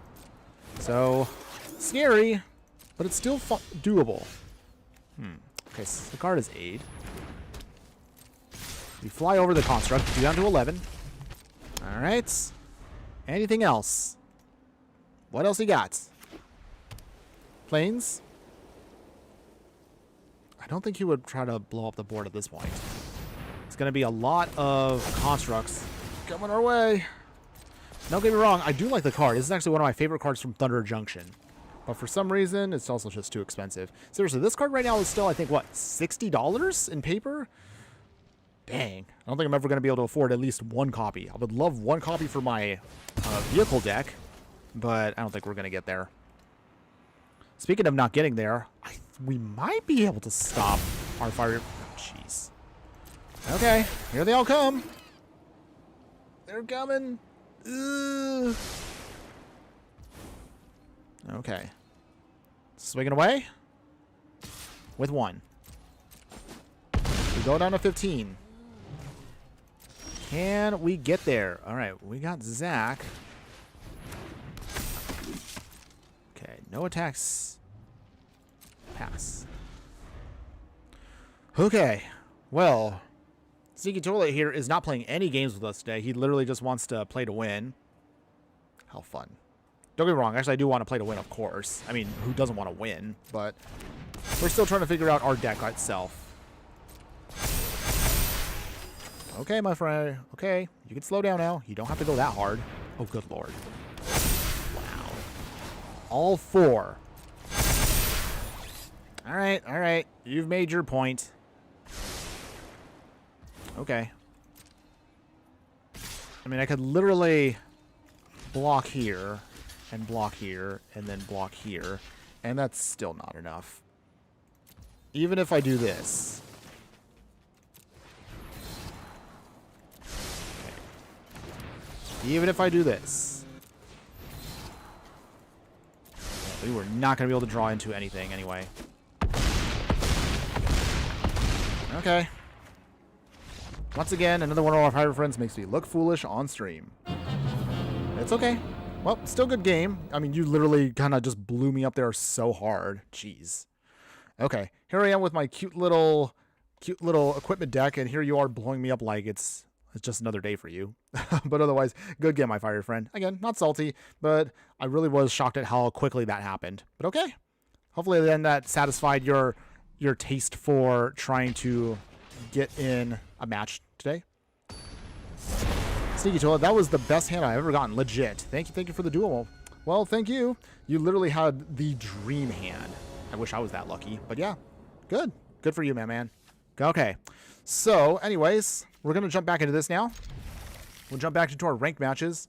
So, scary, but it's still doable. Okay, so the card is Aid. We fly over the construct, down to 11. All right. Anything else? What else you got? Plains? I don't think he would try to blow up the board at this point. It's going to be a lot of constructs coming our way. Don't get me wrong, I do like the card. This is actually one of my favorite cards from Thunder Junction. But for some reason, it's also just too expensive. Seriously, this card right now is still, I think, what, $60 in paper? Dang. I don't think I'm ever going to be able to afford at least one copy. I would love one copy for my vehicle deck, but I don't think we're going to get there. Speaking of not getting there, we might be able to stop our fire. Jeez. Okay, here they all come. They're coming. Ugh. Okay. Swinging away with 1. We go down to 15. Can we get there? All right, we got Zach. Okay, no attacks. Pass. Okay, well, Sneaky Toilet here is not playing any games with us today. He literally just wants to play to win. How fun. Don't get me wrong, actually I do want to play to win, of course. I mean, who doesn't want to win? But we're still trying to figure out our deck itself. Okay, my friend. Okay, you can slow down now. You don't have to go that hard. Oh, good lord. Wow. All 4. All right. You've made your point. Okay. I mean, I could literally block here, and block here, and then block here, and that's still not enough. Even if I do this. Okay. Even if I do this. Yeah, we were not going to be able to draw into anything anyway. Okay. Once again, another one of our pirate friends makes me look foolish on stream. It's okay. Well, still good game. I mean, you literally kind of just blew me up there so hard. Jeez. Okay, here I am with my cute little equipment deck, and here you are blowing me up like it's just another day for you. But otherwise, good game, my fire friend. Again, not salty, but I really was shocked at how quickly that happened. But okay. Hopefully then that satisfied your taste for trying to get in a match today. Sneaky Toilet, that was the best hand I've ever gotten. Legit. Thank you for the duel. Well, thank you. You literally had the dream hand. I wish I was that lucky. But yeah, good. Good for you, man. Okay. So, anyways, we're going to jump back into this now. We'll jump back into our ranked matches.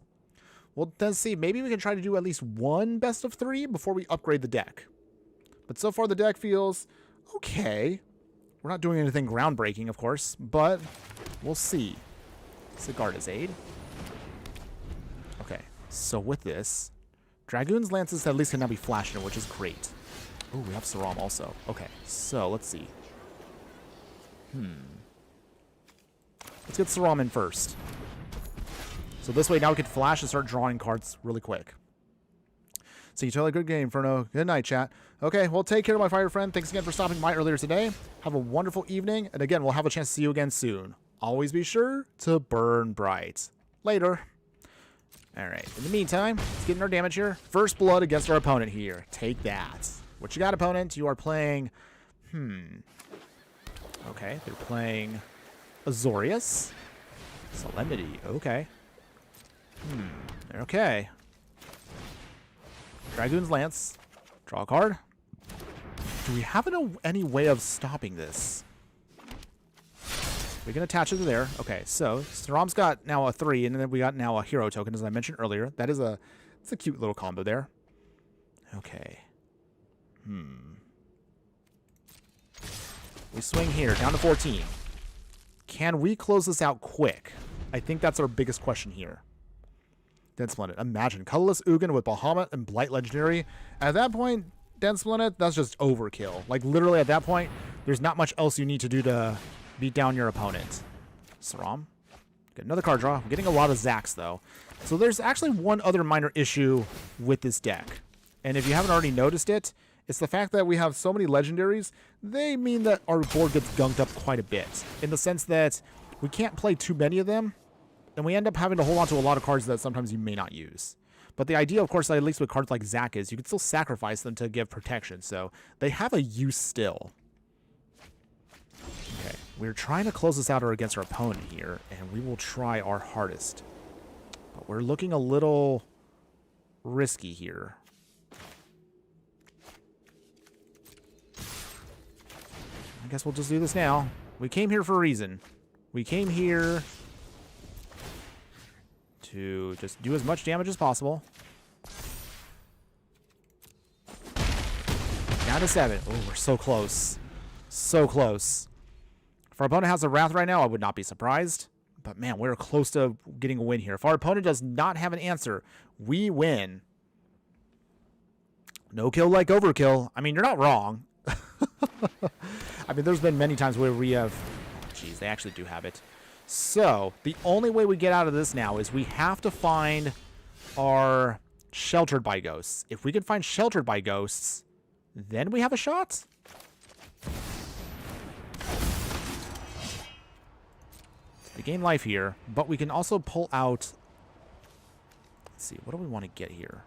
We'll then see. Maybe we can try to do at least one best of 3 before we upgrade the deck. But so far, the deck feels okay. We're not doing anything groundbreaking, of course, but we'll see. Sigarda's Aid. Okay, so with this, Dragoon's Lances at least can now be flashed in, which is great. Oh, we have Saram also. Okay, so let's see. Let's get Saram in first. So this way now we can flash and start drawing cards really quick. So you totally good game, Inferno. Good night, chat. Okay, well, take care, my fire friend. Thanks again for stopping by earlier today. Have a wonderful evening. And again, we'll have a chance to see you again soon. Always be sure to burn bright. Later. All right. In the meantime, let's get in our damage here. First blood against our opponent here. Take that. What you got, opponent? You are playing... Okay, they're playing Azorius. Solemnity. Okay. Okay. Dragoon's Lance. Draw a card. Do we have any way of stopping this? We can attach it to there. Okay, so Saram's got now a 3, and then we got now a hero token, as I mentioned earlier. That is it's a cute little combo there. Okay. We swing here, down to 14. Can we close this out quick? I think that's our biggest question here. Dead Splendid. Imagine. Colorless Ugin with Bahamut and Blight Legendary. At that point, Dead Splendid, that's just overkill. Like, literally at that point, there's not much else you need to do to beat down your opponent. Saram. Get another card draw. I'm getting a lot of Zax, though. So there's actually one other minor issue with this deck. And if you haven't already noticed it, it's the fact that we have so many legendaries. They mean that our board gets gunked up quite a bit. In the sense that we can't play too many of them. And we end up having to hold on to a lot of cards that sometimes you may not use. But the idea, of course, at least with cards like Zac is you can still sacrifice them to give protection. So they have a use still. Okay, we're trying to close this out against our opponent here. And we will try our hardest. But we're looking a little risky here. I guess we'll just do this now. We came here for a reason. We came here to just do as much damage as possible. Down to 7. Oh, we're so close. So close. If our opponent has a Wrath right now, I would not be surprised. But man, we're close to getting a win here. If our opponent does not have an answer, we win. No kill like overkill. I mean, you're not wrong. I mean, there's been many times where we have... Jeez, they actually do have it. So, the only way we get out of this now is we have to find our Sheltered by Ghosts. If we can find Sheltered by Ghosts, then we have a shot. We gain life here, but we can also pull out... Let's see, what do we want to get here?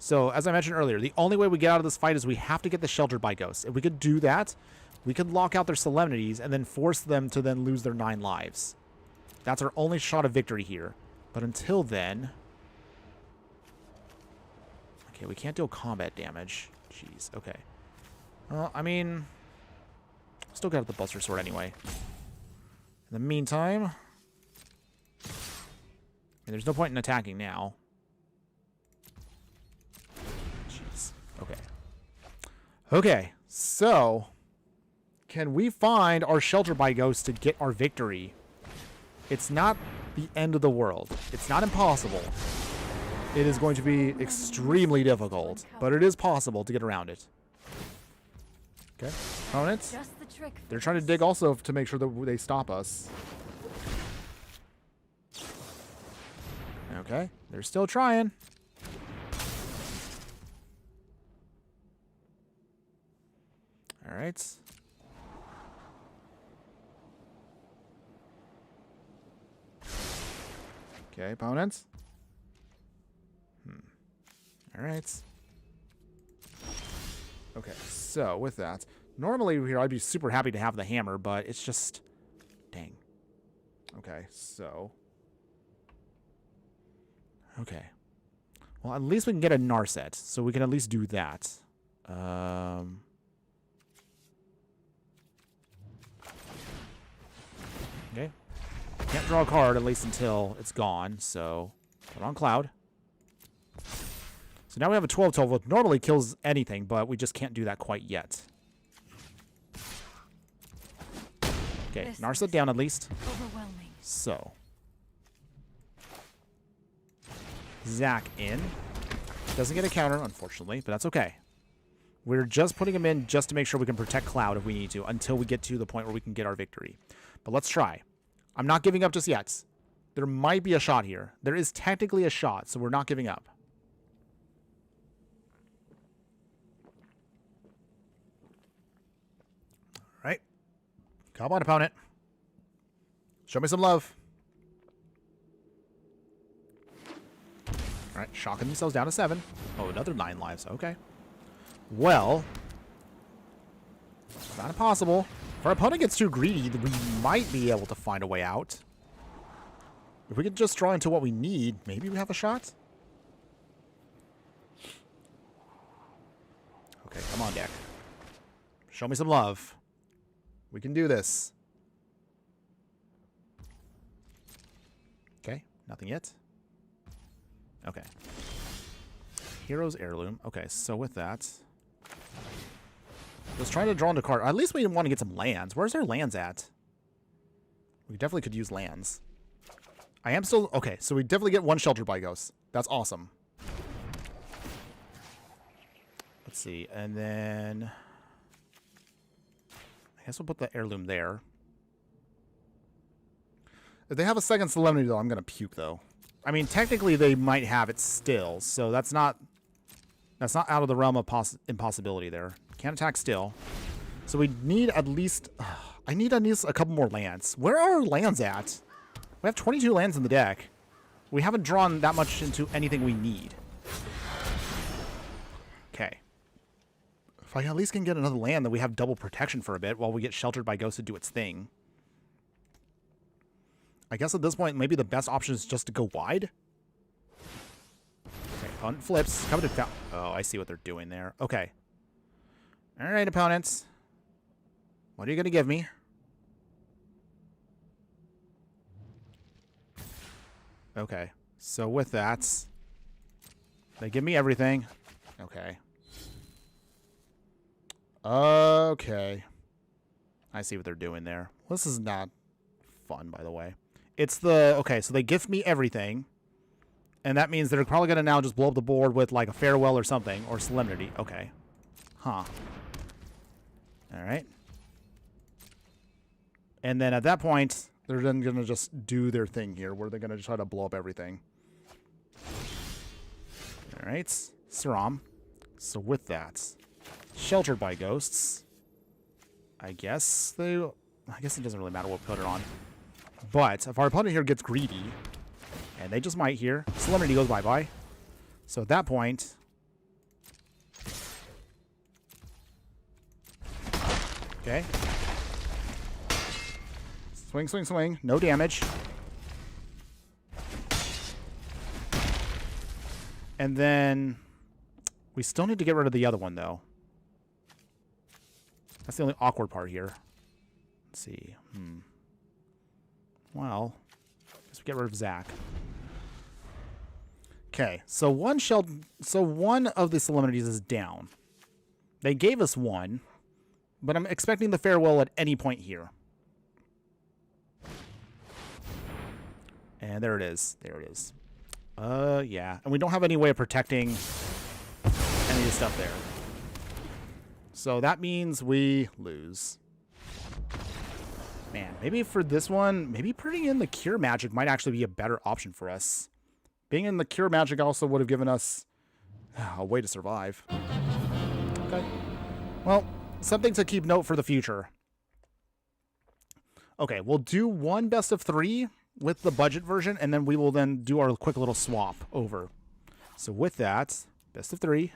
So, as I mentioned earlier, the only way we get out of this fight is we have to get the Sheltered by Ghosts. If we could do that, we could lock out their Solemnities and then force them to then lose their 9 lives. That's our only shot of victory here. But until then... Okay, we can't deal combat damage. Jeez, okay. Well, I mean... Still got the Buster Sword anyway. In the meantime... And there's no point in attacking now. Jeez. Okay. Okay, so... Can we find our Shelter by Ghost to get our victory? It's not the end of the world. It's not impossible. It is going to be extremely difficult, but it is possible to get around it. Okay, opponents. They're trying to dig also to make sure that they stop us. Okay, they're still trying. All right. Okay, opponents. All right. Okay, so with that, normally here I'd be super happy to have the hammer, but it's just... Dang. Okay, so... Okay. Well, at least we can get a Narset, so we can at least do that. Okay. Can't draw a card, at least until it's gone, so... Put on Cloud. So now we have a 12-12, which normally kills anything, but we just can't do that quite yet. Okay, Narset down at least. Overwhelming. So. Zac in. Doesn't get a counter, unfortunately, but that's okay. We're just putting him in just to make sure we can protect Cloud if we need to, until we get to the point where we can get our victory. But let's try. I'm not giving up just yet. There might be a shot here. There is technically a shot, so we're not giving up. All right. Come on, opponent. Show me some love. All right, shocking themselves down to 7. Oh, another 9 lives. Okay. Well, it's not impossible. If our opponent gets too greedy, we might be able to find a way out. If we could just draw into what we need, maybe we have a shot. Okay, come on, deck. Show me some love. We can do this. Okay, nothing yet. Okay. Hero's Heirloom. Okay, so with that... Let's try to draw into card. At least we want to get some lands. Where's our lands at? We definitely could use lands. I am still... Okay, so we definitely get one Shelter by Ghost. That's awesome. Let's see. And then... I guess we'll put the Heirloom there. If they have a second Solemnity, though, I'm going to puke, though. I mean, technically, they might have it still, so that's not out of the realm of impossibility there. Can't attack still. So we need at least... I need at least a couple more lands. Where are our lands at? We have 22 lands in the deck. We haven't drawn that much into anything we need. Okay. If I at least can get another land, then we have double protection for a bit while we get Sheltered by Ghost to do its thing. I guess at this point, maybe the best option is just to go wide. Okay, opponent flips. Oh, I see what they're doing there. Okay. All right, opponents. What are you going to give me? Okay. So with that, they give me everything. Okay. Okay. I see what they're doing there. This is not fun, by the way. It's the... Okay, so they gift me everything. And that means they're probably going to now just blow up the board with, like, a farewell or something. Or solemnity. Okay. Huh. Alright. And then at that point, they're then going to just do their thing here, where they're going to try to blow up everything. Alright. Saram. So with that, sheltered by ghosts. I guess it doesn't really matter what we put it on. But if our opponent here gets greedy, and they just might here, Solemnity goes bye-bye. So at that point... Okay. Swing, swing, swing. No damage. And then... We still need to get rid of the other one, though. That's the only awkward part here. Let's see. Well, I guess we get rid of Zach. Okay, so one of the solemnities is down. They gave us one, but I'm expecting the farewell at any point here. And there it is. There it is. Yeah. And we don't have any way of protecting any of the stuff there. So that means we lose. Man, maybe for this one, maybe putting in the Cure Magic might actually be a better option for us. Being in the Cure Magic also would have given us a way to survive. Okay. Well, something to keep note for the future. Okay, we'll do one best of 3 with the budget version, and then we will then do our quick little swap over. So with that, best of 3.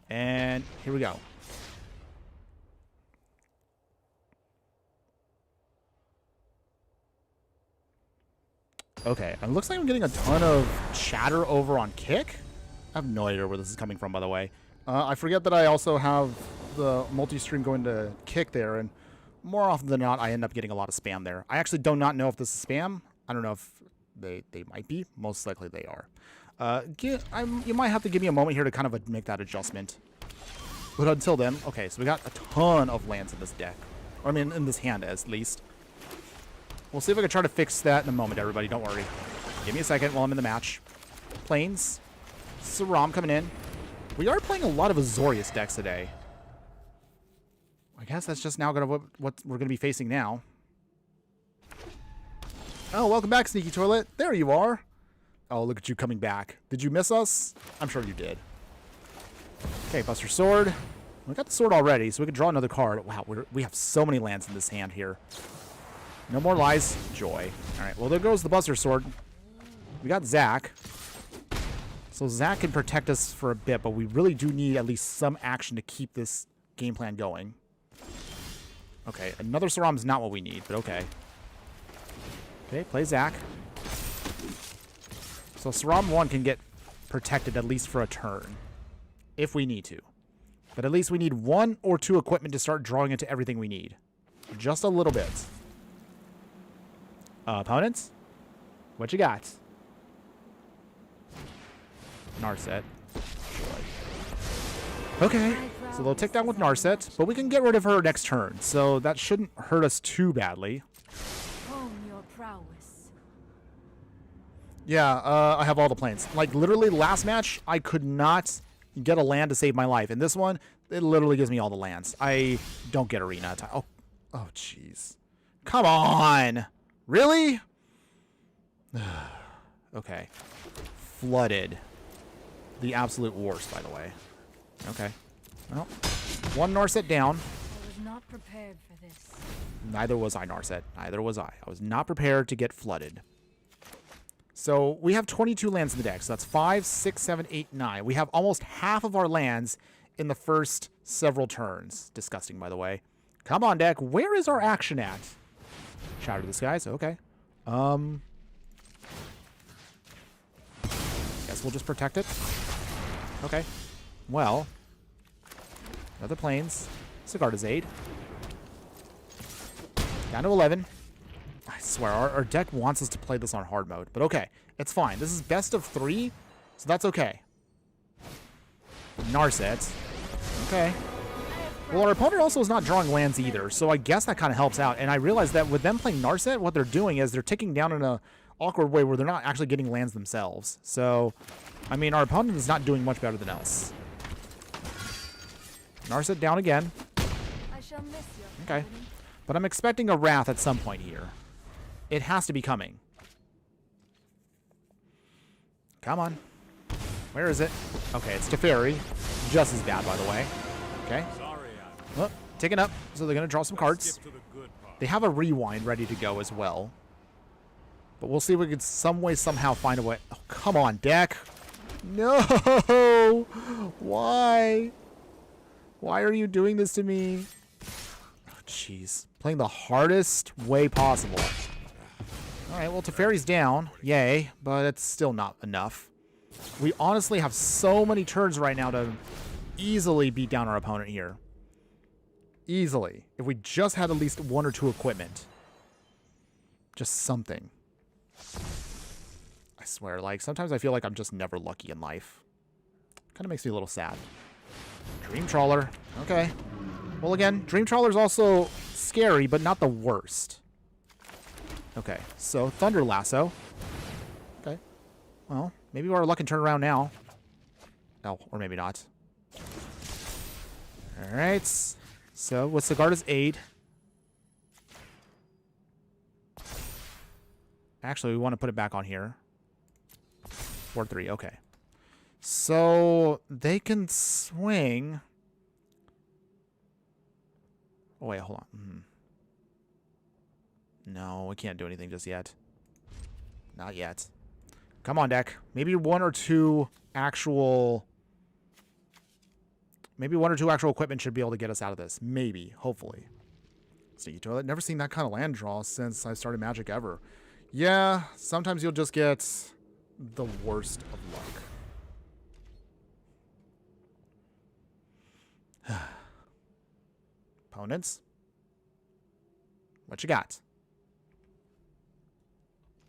And here we go. Okay, it looks like I'm getting a ton of chatter over on Kick. I have no idea where this is coming from, by the way. I forget that I also have the multi-stream going to Kick there, and more often than not, I end up getting a lot of spam there. I actually do not know if this is spam. I don't know if they might be. Most likely they are. You might have to give me a moment here to kind of make that adjustment. But until then, okay, so we got a ton of lands in this deck. Or, I mean, in this hand, at least. We'll see if I can try to fix that in a moment, everybody. Don't worry. Give me a second while I'm in the match. Plains. Saram coming in. We are playing a lot of Azorius decks today. I guess that's just now what we're going to be facing now. Oh, welcome back, Sneaky Toilet. There you are. Oh, look at you coming back. Did you miss us? I'm sure you did. Okay, Buster Sword. We got the sword already, so we can draw another card. Wow, we have so many lands in this hand here. No more lies. Joy. All right, well, there goes the Buster Sword. We got Zach. So Zach can protect us for a bit, but we really do need at least some action to keep this game plan going. Okay, another Saram is not what we need, but okay. Okay, play Zach. So Saram 1 can get protected at least for a turn, if we need to. But at least we need 1 or 2 equipment to start drawing into everything we need. Just a little bit. Opponents? What you got? Narset. Okay, so they'll take down with Narset, but we can get rid of her next turn, so that shouldn't hurt us too badly. Your prowess. Yeah, I have all the planes. Like, literally, last match, I could not get a land to save my life. In this one, it literally gives me all the lands. I don't get arena time. Oh, jeez. Come on! Really? Okay. Flooded. The absolute worst, by the way. Okay. Well, one Narset down. I was not prepared for this. Neither was I, Narset. Neither was I. I was not prepared to get flooded. So we have 22 lands in the deck. So that's 5, 6, 7, 8, 9. We have almost half of our lands in the first several turns. Disgusting, by the way. Come on, deck. Where is our action at? Shatter the Skies. Okay. Guess we'll just protect it. Okay. Well, Another planes. Sigarda's aid. Down to 11. I swear, our deck wants us to play this on hard mode. But okay, it's fine. This is best of 3, so that's okay. Narset. Okay. Well, our opponent also is not drawing lands either, so I guess that kind of helps out. And I realize that with them playing Narset, what they're doing is they're ticking down in a awkward way where they're not actually getting lands themselves. So, I mean, our opponent is not doing much better than us. Narset down again. I shall miss your Okay. company. But I'm expecting a Wrath at some point here. It has to be coming. Come on. Where is it? Okay, it's Teferi. Just as bad, by the way. Okay. Well, taking up. So they're going to draw some cards. They have a rewind ready to go as well. But we'll see if we can some way, somehow find a way. Oh, come on, deck. No! Why? Why are you doing this to me? Oh, jeez. Playing the hardest way possible. Alright, well, Teferi's down. Yay. But it's still not enough. We honestly have so many turns right now to easily beat down our opponent here. Easily. If we just had at least 1 or 2 equipment. Just something. I swear, like, sometimes I feel like I'm just never lucky in life. Kind of makes me a little sad. Dream Trawler. Okay. Well, again, Dream Trawler's also scary, but not the worst. Okay, so Thunder Lasso. Okay. Well, maybe our luck can turn around now. Oh, or maybe not. Alright. So, with Sigarda's aid. Actually, we want to put it back on here. 4-3, okay. So, they can swing. Oh, wait, hold on. No, we can't do anything just yet. Not yet. Come on, deck. Maybe 1 or 2 actual... Maybe 1 or 2 actual equipment should be able to get us out of this. Maybe. Hopefully. Sneaky Toilet. Never seen that kind of land draw since I started Magic ever. Yeah, sometimes you'll just get the worst of luck. Opponents? What you got?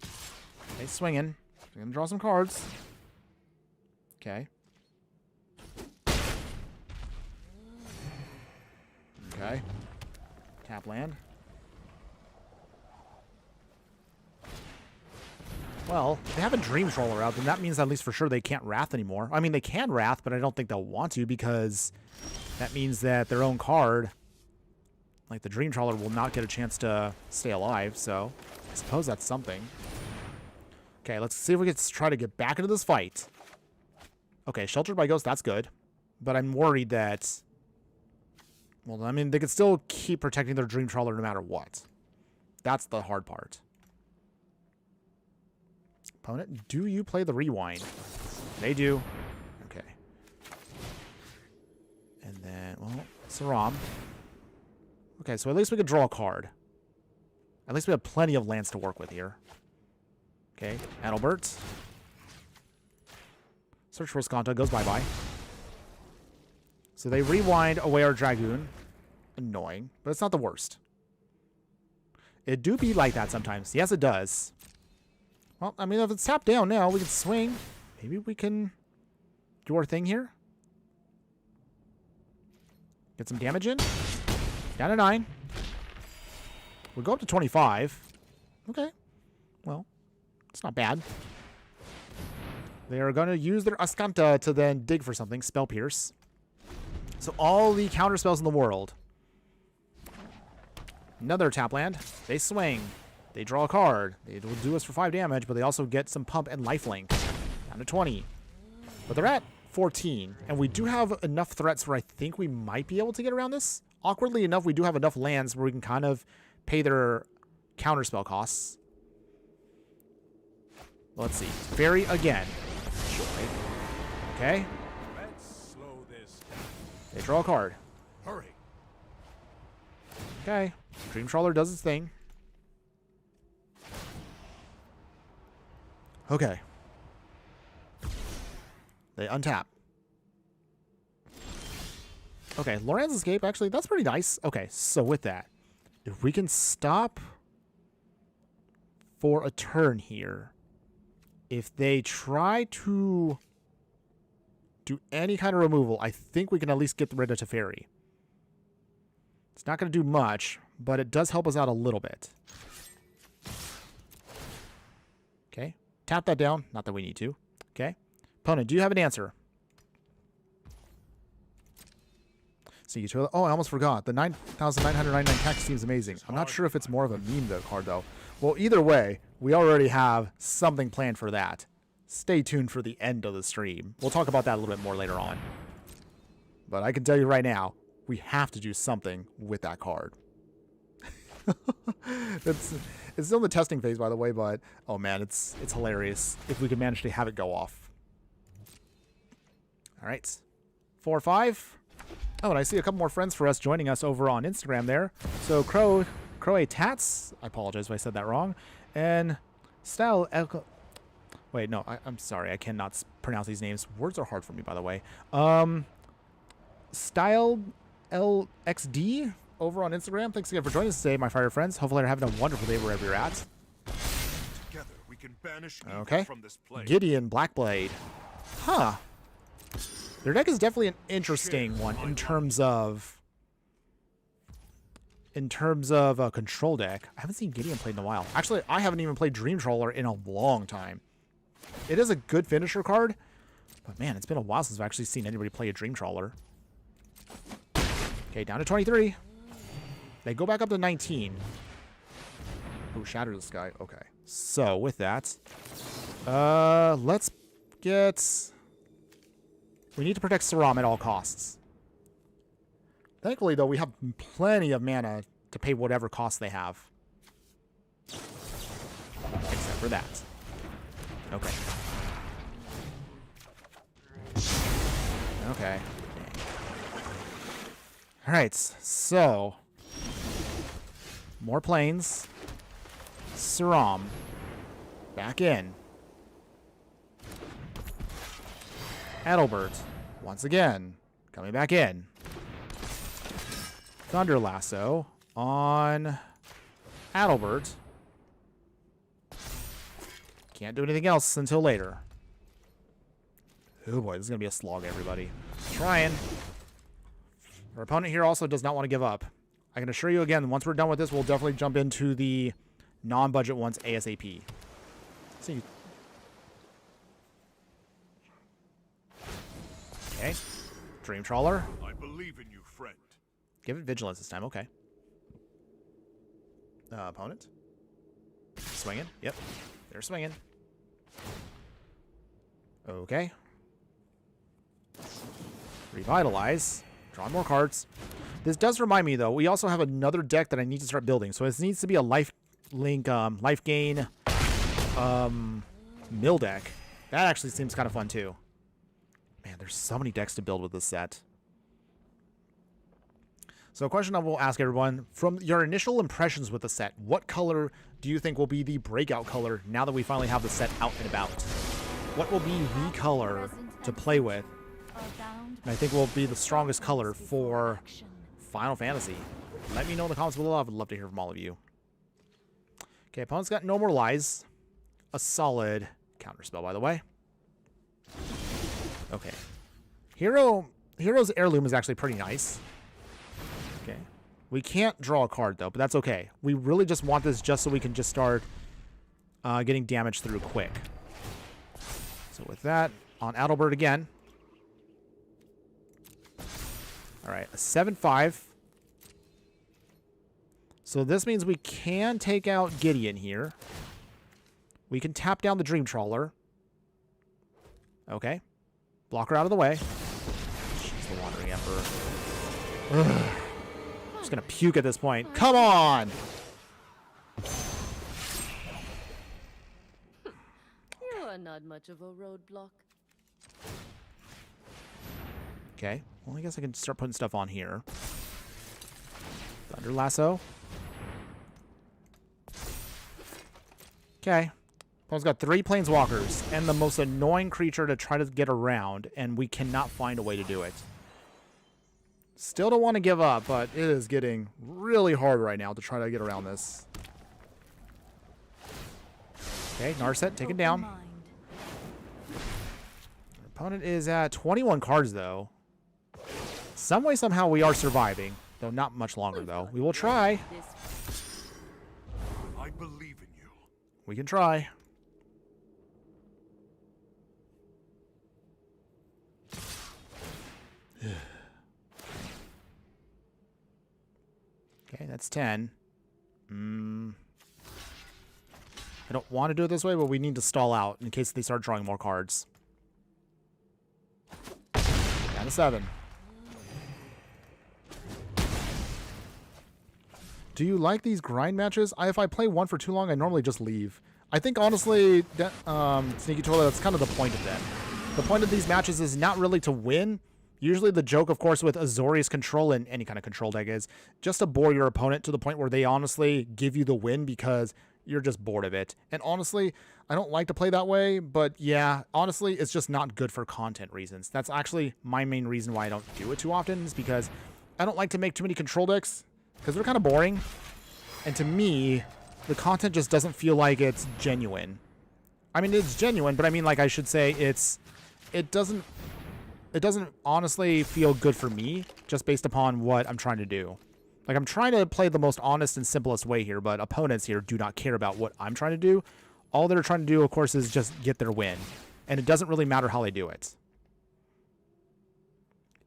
Okay, swinging. We're gonna draw some cards. Okay. Okay. Tap land. Well, if they have a Dream Trawler out, then that means at least for sure they can't Wrath anymore. I mean, they can Wrath, but I don't think they'll want to because that means that their own card, like the Dream Trawler, will not get a chance to stay alive, so I suppose that's something. Okay, let's see if we can try to get back into this fight. Okay, Sheltered by Ghost, that's good. But I'm worried that... Well, I mean, they could still keep protecting their Dream Trawler no matter what. That's the hard part. Opponent, do you play the Rewind? They do. Okay. And then, well, Saram. Okay, so at least we could draw a card. At least we have plenty of lands to work with here. Okay, Adalbert. Search for Skanta, goes bye-bye. So they rewind away our Dragoon. Annoying, but it's not the worst. It do be like that sometimes. Yes, it does. Well, I mean, if it's tapped down now, we can swing. Maybe we can do our thing here. Get some damage in. Down to 9. We'll go up to 25. Okay. Well, it's not bad. They are going to use their Ascanta to then dig for something. Spell Pierce. So all the counter spells in the world. Another tap land. They swing. They draw a card. They will do us for 5 damage, but they also get some pump and lifelink. Down to 20. But they're at 14. And we do have enough threats where I think we might be able to get around this. Awkwardly enough, we do have enough lands where we can kind of pay their counterspell costs. Let's see. Fairy again. Okay. Let's slow this down. They draw a card. Hurry. Okay. Dream Trawler does its thing. Okay. They untap. Okay, Loran's Escape, actually, that's pretty nice. Okay, so with that, if we can stop for a turn here, if they try to do any kind of removal, I think we can at least get rid of Teferi. It's not going to do much, but it does help us out a little bit. Okay, tap that down. Not that we need to. Okay, opponent, do you have an answer? See, oh, I almost forgot. The 9,999 tax seems amazing. I'm not sure if it's more of a meme though, card though. Well, either way, we already have something planned for that. Stay tuned for the end of the stream. We'll talk about that a little bit more later on. But I can tell you right now, we have to do something with that card. It's still in the testing phase, by the way, but oh man, it's hilarious if we can manage to have it go off. All right, 4-5. Oh, and I see a couple more friends for us joining us over on Instagram there. So Crow Tats, I apologize if I said that wrong, and Style. Wait, no, I'm sorry, I cannot pronounce these names. Words are hard for me, by the way. Style LXD over on Instagram. Thanks again for joining us today, my fire friends. Hopefully you're having a wonderful day wherever you're at. Together we can banish evil Okay. from this place. Gideon Blackblade. Huh. Their deck is definitely an interesting one in terms of a control deck. I haven't seen Gideon played in a while. Actually, I haven't even played Dream Trawler in a long time. It is a good finisher card, but man, it's been a while since I've actually seen anybody play a Dream Trawler. Okay, down to 23. They go back up to 19. Ooh, Shatter the Sky. Okay. So, with that, let's get... We need to protect Saram at all costs. Thankfully, though, we have plenty of mana to pay whatever cost they have. Except for that. Okay. Okay. Alright, so... More planes. Saram. Back in. Adelbert. Once again. Coming back in. Thunder Lasso on Adelbert. Can't do anything else until later. Oh boy, this is going to be a slog, everybody. Trying. Our opponent here also does not want to give up. I can assure you again, once we're done with this, we'll definitely jump into the non-budget ones ASAP. See. Okay. Dream Trawler. I believe in you, friend. Give it vigilance this time. Okay. Opponent. Swinging. Yep. They're swinging. Okay. Revitalize. Draw more cards. This does remind me, though, we also have another deck that I need to start building. So this needs to be a life gain mill deck. That actually seems kind of fun, too. Man, there's so many decks to build with this set. So a question I will ask everyone, from your initial impressions with the set, what color do you think will be the breakout color now that we finally have the set out and about? What will be the color to play with? And I think will be the strongest color for Final Fantasy. Let me know in the comments below. I would love to hear from all of you. Okay, opponent's got No More Lies. A solid counterspell, by the way. Okay. Hero's Heirloom is actually pretty nice. Okay. We can't draw a card, though, but that's okay. We really just want this just so we can just start getting damage through quick. So with that, on Adelbert again. All right, a 7/5. So this means we can take out Gideon here. We can tap down the Dream Trawler. Okay. Block her out of the way. She's the Wandering Emperor. Ugh. I'm just going to puke at this point. Come on! You are not much of a roadblock. Okay. Well, I guess I can start putting stuff on here. Thunder Lasso. Okay. Opponent's got 3 Planeswalkers and the most annoying creature to try to get around, and we cannot find a way to do it. Still don't want to give up, but it is getting really hard right now to try to get around this. Okay, Narset taken down. Our opponent is at 21 cards, though. Some way, somehow, we are surviving. Though not much longer, though. We will try. I believe in you. We can try. Okay, that's 10. I don't want to do it this way, but we need to stall out in case they start drawing more cards. Down to 7. Do you like these grind matches? If I play one for too long, I normally just leave. I think, honestly, Sneaky Toilet, that's kind of the point of them. The point of these matches is not really to win. Usually the joke, of course, with Azorius control and any kind of control deck is just to bore your opponent to the point where they honestly give you the win because you're just bored of it. And honestly, I don't like to play that way, but yeah, honestly, it's just not good for content reasons. That's actually my main reason why I don't do it too often, is because I don't like to make too many control decks because they're kind of boring. And to me, the content just doesn't feel like it's genuine. I mean, it's genuine, but I mean, like, I should say it doesn't honestly feel good for me just based upon what I'm trying to do. Like, I'm trying to play the most honest and simplest way here, but opponents here do not care about what I'm trying to do. All they're trying to do, of course, is just get their win. And it doesn't really matter how they do it.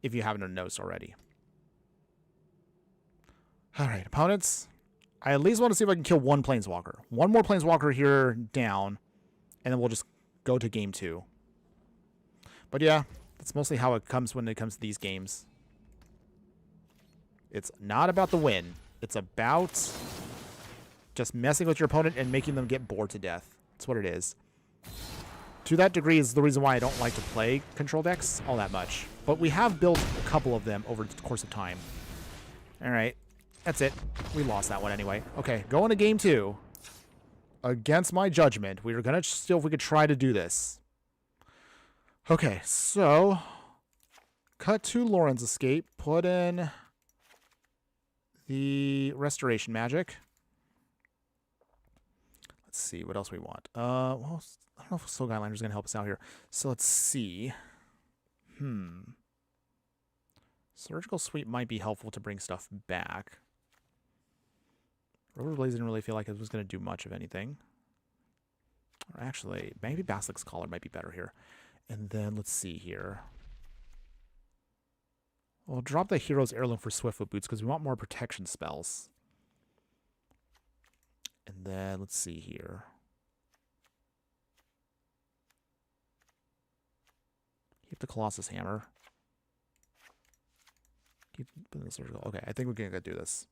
If you haven't noticed already. Alright, opponents. I at least want to see if I can kill one Planeswalker. One more Planeswalker here down. And then we'll just go to game 2. But yeah, that's mostly how it comes when it comes to these games. It's not about the win. It's about just messing with your opponent and making them get bored to death. That's what it is. To that degree is the reason why I don't like to play control decks all that much. But we have built a couple of them over the course of time. Alright. That's it. We lost that one anyway. Okay, going to game 2. Against my judgment. We were going to see if we could try to do this. Okay, so cut to Lauren's Escape. Put in the Restoration Magic. Let's see what else we want. Well, I don't know if Soul Guideliner is going to help us out here. So let's see. Surgical Sweep might be helpful to bring stuff back. Rover Blaze didn't really feel like it was going to do much of anything. Or actually, maybe Basilic's Collar might be better here. And then let's see here. We'll drop the Hero's Heirloom for Swiftfoot Boots because we want more protection spells. And then let's see here. Keep the Colossus Hammer. Keep the surgical. Okay, I think we're gonna go do this.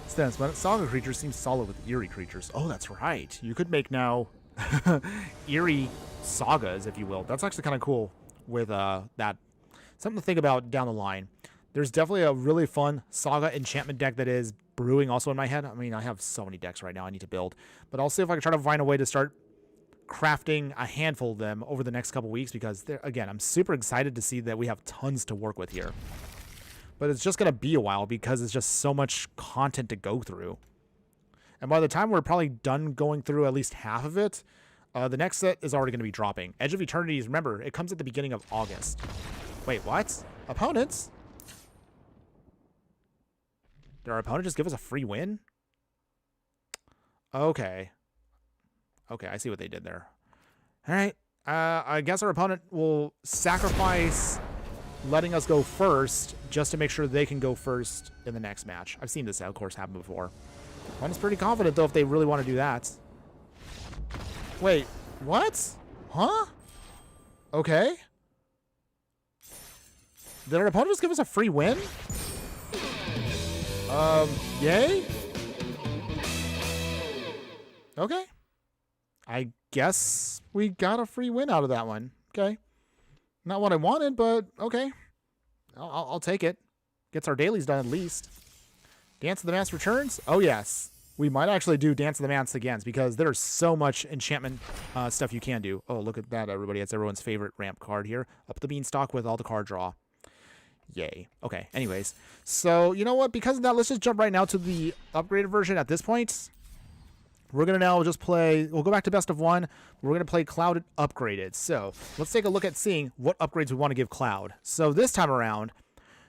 Stance, but Saga creatures seem solid with eerie creatures. Oh, that's right. You could make now eerie sagas, if you will. That's actually kind of cool with that. Something to think about down the line. There's definitely a really fun saga enchantment deck that is brewing also in my head. I mean, I have so many decks right now I need to build. But I'll see if I can try to find a way to start crafting a handful of them over the next couple weeks because, again, I'm super excited to see that we have tons to work with here. But it's just going to be a while because it's just so much content to go through. And by the time we're probably done going through at least half of it, the next set is already going to be dropping. Edge of Eternities, remember, it comes at the beginning of August. Wait, what? Opponents? Did our opponent just give us a free win? Okay. Okay, I see what they did there. All right. I guess our opponent will sacrifice letting us go first just to make sure they can go first in the next match. I've seen this, of course, happen before. Opponent's pretty confident, though, if they really want to do that. Wait, what? Huh? Okay. Did our opponent just give us a free win? Yay? Okay. I guess we got a free win out of that one. Okay. Not what I wanted, but okay. I'll take it. Gets our dailies done at least. Dance of the Mask returns? Oh, yes. We might actually do Dance of the Mask again because there's so much enchantment stuff you can do. Oh, look at that, everybody. It's everyone's favorite ramp card here. Up the Beanstalk with all the card draw. Yay. Okay, anyways. So, you know what? Because of that, let's just jump right now to the upgraded version at this point. We're going to now just play, we'll go back to best of one. We're going to play Cloud upgraded. So let's take a look at seeing what upgrades we want to give Cloud. So this time around,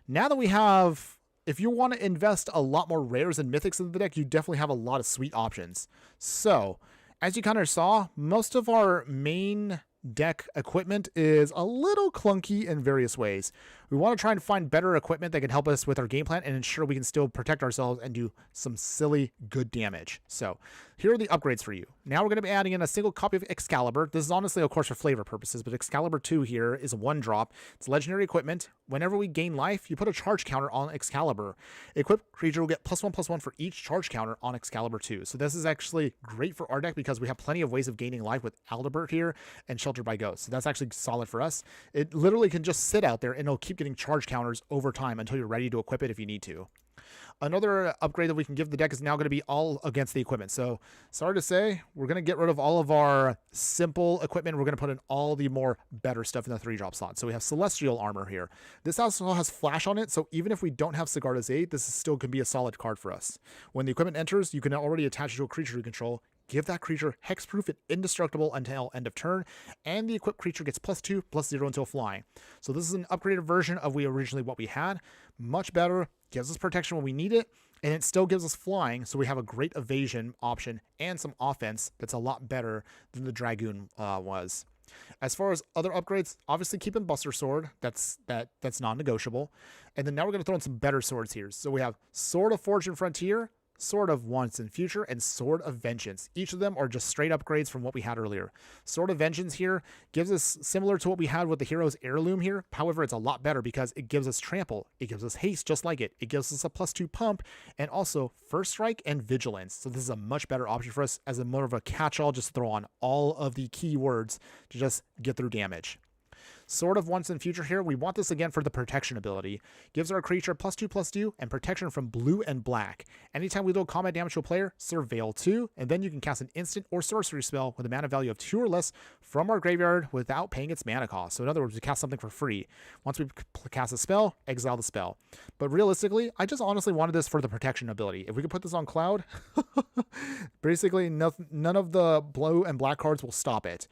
now that we have, if you want to invest a lot more rares and mythics in the deck, you definitely have a lot of sweet options. So as you kind of saw, most of our main deck equipment is a little clunky in various ways. We want to try and find better equipment that can help us with our game plan and ensure we can still protect ourselves and do some silly good damage. So here are the upgrades for you. Now we're going to be adding in a single copy of Excalibur. This is honestly, of course, for flavor purposes, but Excalibur 2 here is a 1-drop. It's legendary equipment. Whenever we gain life, you put a charge counter on Excalibur. Equipped creature will get +1/+1 for each charge counter on Excalibur 2. So this is actually great for our deck because we have plenty of ways of gaining life with Aldebert here and Sheltered by Ghosts. So that's actually solid for us. It literally can just sit out there and it'll keep getting charge counters over time until you're ready to equip it if you need to. Another upgrade that we can give the deck is now going to be all against the equipment. So sorry to say, we're going to get rid of all of our simple equipment. We're going to put in all the more better stuff in the 3-drop slot. So we have Celestial Armor here. This also has Flash on it. So even if we don't have Sigarda's Aid, this is still can be a solid card for us. When the equipment enters, you can already attach it to a creature you control. Give that creature hexproof and indestructible until end of turn, and the equipped creature gets +2/+0 until flying. So this is an upgraded version of what we had. Much better, gives us protection when we need it, and it still gives us flying, so we have a great evasion option and some offense that's a lot better than the Dragoon was. As far as other upgrades, obviously keep in Buster Sword. That's non-negotiable. And then now we're going to throw in some better swords here. So we have Sword of Forge and Frontier, Sword of Once and Future, and Sword of Vengeance. Each of them are just straight upgrades from what we had earlier. Sword of Vengeance here gives us similar to what we had with the Hero's Heirloom here. However, it's a lot better because it gives us Trample. It gives us Haste just like it. It gives us a +2 pump and also First Strike and Vigilance. So this is a much better option for us as a more of a catch-all. Just throw on all of the keywords to just get through damage. Sword of Once and Future here, we want this again for the protection ability. Gives our creature +2/+2 and protection from blue and black. Anytime we deal combat damage to a player, Surveil 2, and then you can cast an instant or sorcery spell with a mana value of 2 or less from our graveyard without paying its mana cost. So in other words, we cast something for free. Once we cast a spell, exile the spell. But realistically, I just honestly wanted this for the protection ability. If we could put this on Cloud, basically none of the blue and black cards will stop it.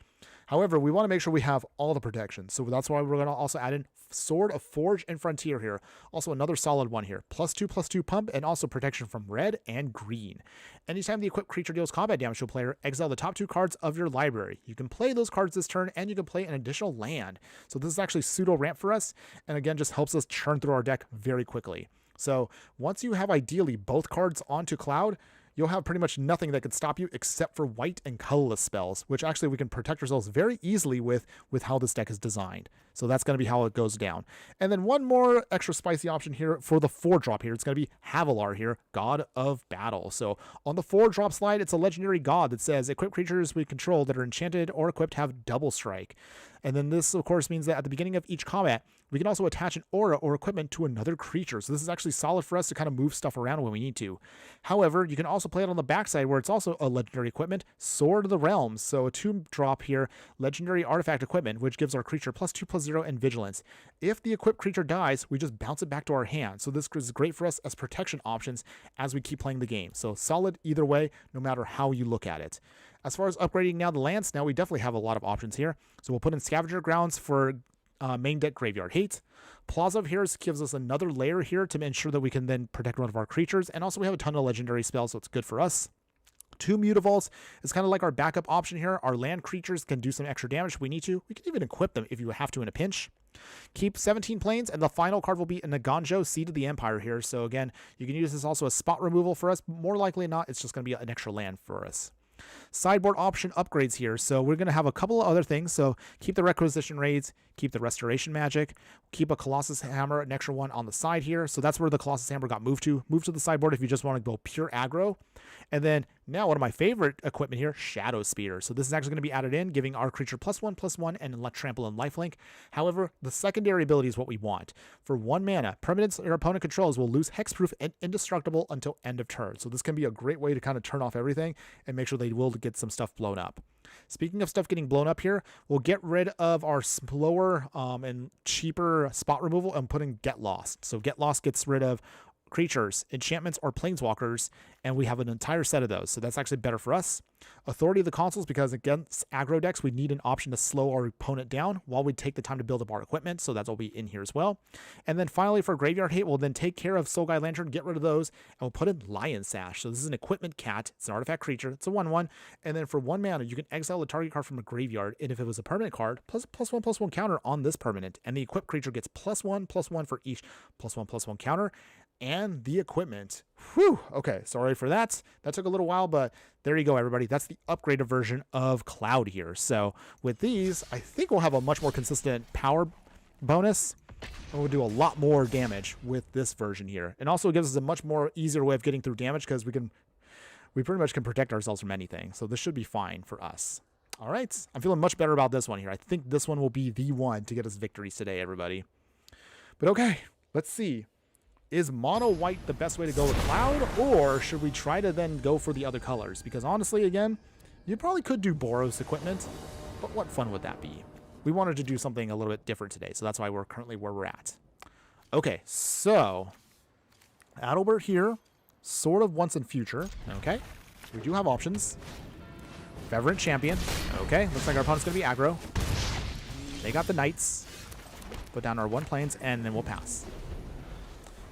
However, we want to make sure we have all the protection. So that's why we're going to also add in Sword of Forge and Frontier here. Also another solid one here. +2/+2 pump and also protection from red and green. Anytime the equipped creature deals combat damage to a player, exile the top 2 cards of your library. You can play those cards this turn and you can play an additional land. So this is actually pseudo ramp for us. And again, just helps us churn through our deck very quickly. So once you have ideally both cards onto Cloud, you'll have pretty much nothing that can stop you except for white and colorless spells, which actually we can protect ourselves very easily with how this deck is designed. So that's going to be how it goes down. And then one more extra spicy option here for the 4-drop here. It's going to be Havilar here, God of Battle. So on the 4-drop slide, it's a legendary god that says equipped creatures we control that are enchanted or equipped have double strike. And then this, of course, means that at the beginning of each combat, we can also attach an aura or equipment to another creature. So this is actually solid for us to kind of move stuff around when we need to. However, you can also play it on the backside where it's also a legendary equipment, Sword of the Realms. So a 2-drop here, legendary artifact equipment, which gives our creature +2/+0 and Vigilance. If the equipped creature dies, we just bounce it back to our hand. So this is great for us as protection options as we keep playing the game. So solid either way, no matter how you look at it. As far as upgrading now the lands, now we definitely have a lot of options here. So we'll put in Scavenger Grounds for main deck Graveyard Hate. Plaza of Heroes gives us another layer here to ensure that we can then protect one of our creatures. And also we have a ton of legendary spells, so it's good for us. 2 Mutavaults is kind of like our backup option here. Our land creatures can do some extra damage if we need to. We can even equip them if you have to in a pinch. Keep 17 planes, and the final card will be a Naganjo, Seed of the Empire here. So again, you can use this also as spot removal for us. More likely not, it's just going to be an extra land for us. Sideboard option upgrades here. So we're going to have a couple of other things. So keep the Requisition Raids, keep the Restoration Magic, keep a Colossus Hammer, an extra one on the side here. So that's where the Colossus Hammer got moved to. Move to the sideboard if you just want to go pure aggro. And then Now, one of my favorite equipment here, Shadow Spear. So this is actually going to be added in, giving our creature +1/+1 and let trample and lifelink. However, the secondary ability is what we want. For 1 mana, permanents your opponent controls will lose hexproof and indestructible until end of turn. So this can be a great way to kind of turn off everything and make sure they will get some stuff blown up. Speaking of stuff getting blown up here, we'll get rid of our slower and cheaper spot removal and putting Get Lost. So Get Lost gets rid of creatures, enchantments, or planeswalkers, and we have an entire set of those. So that's actually better for us. Authority of the Consuls, because against aggro decks, we need an option to slow our opponent down while we take the time to build up our equipment. So that's all be in here as well. And then finally, for Graveyard Hate, we'll then take care of Soul Guide Lantern, get rid of those, and we'll put in Lion Sash. So this is an equipment cat. It's an artifact creature. It's a 1/1. And then for 1 mana, you can exile a target card from a graveyard. And if it was a permanent card, +1/+1 counter on this permanent. And the equipped creature gets +1/+1 for each +1/+1 counter. And the equipment. Whew. Okay, sorry for that. That took a little while, but there you go, everybody. That's the upgraded version of Cloud here. So with these, I think we'll have a much more consistent power bonus. And we'll do a lot more damage with this version here. And also it gives us a much more easier way of getting through damage because we pretty much can protect ourselves from anything. So this should be fine for us. All right. I'm feeling much better about this one here. I think this one will be the one to get us victories today, everybody. But okay, let's see. Is mono white the best way to go with Cloud, or should we try to then go for the other colors? Because honestly, again, you probably could do Boros equipment, but what fun would that be? We wanted to do something a little bit different today, so that's why we're currently where we're at. Okay, so Adalbert here sort of wants in future. Okay, we do have options. Reverent Champion. Okay, looks like our opponent's going to be aggro. They got the Knights. Put down our 1 planes, and then we'll pass.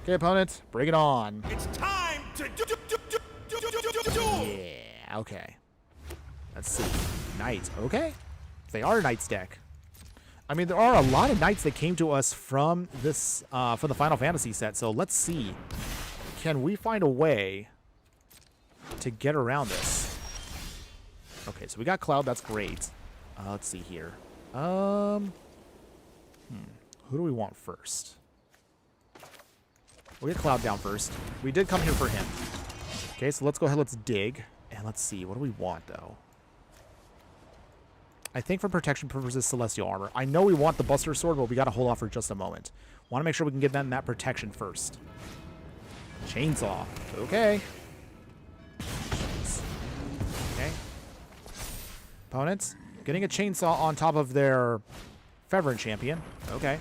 Okay, opponent, bring it on. It's time to do. Yeah, okay. Let's see. Knights, okay. They are a Knights deck. I mean, there are a lot of Knights that came to us from this, from the Final Fantasy set, so let's see. Can we find a way to get around this? Okay, so we got Cloud, that's great. Let's see here. Who do we want first? We'll get Cloud down first. We did come here for him. Okay, so let's go ahead, let's dig. And let's see, what do we want, though? I think for protection purposes, Celestial Armor. I know we want the Buster Sword, but we got to hold off for just a moment. Want to make sure we can get them that protection first. Chainsaw. Okay. Okay. Opponents getting a Chainsaw on top of their Reverent Champion. Okay.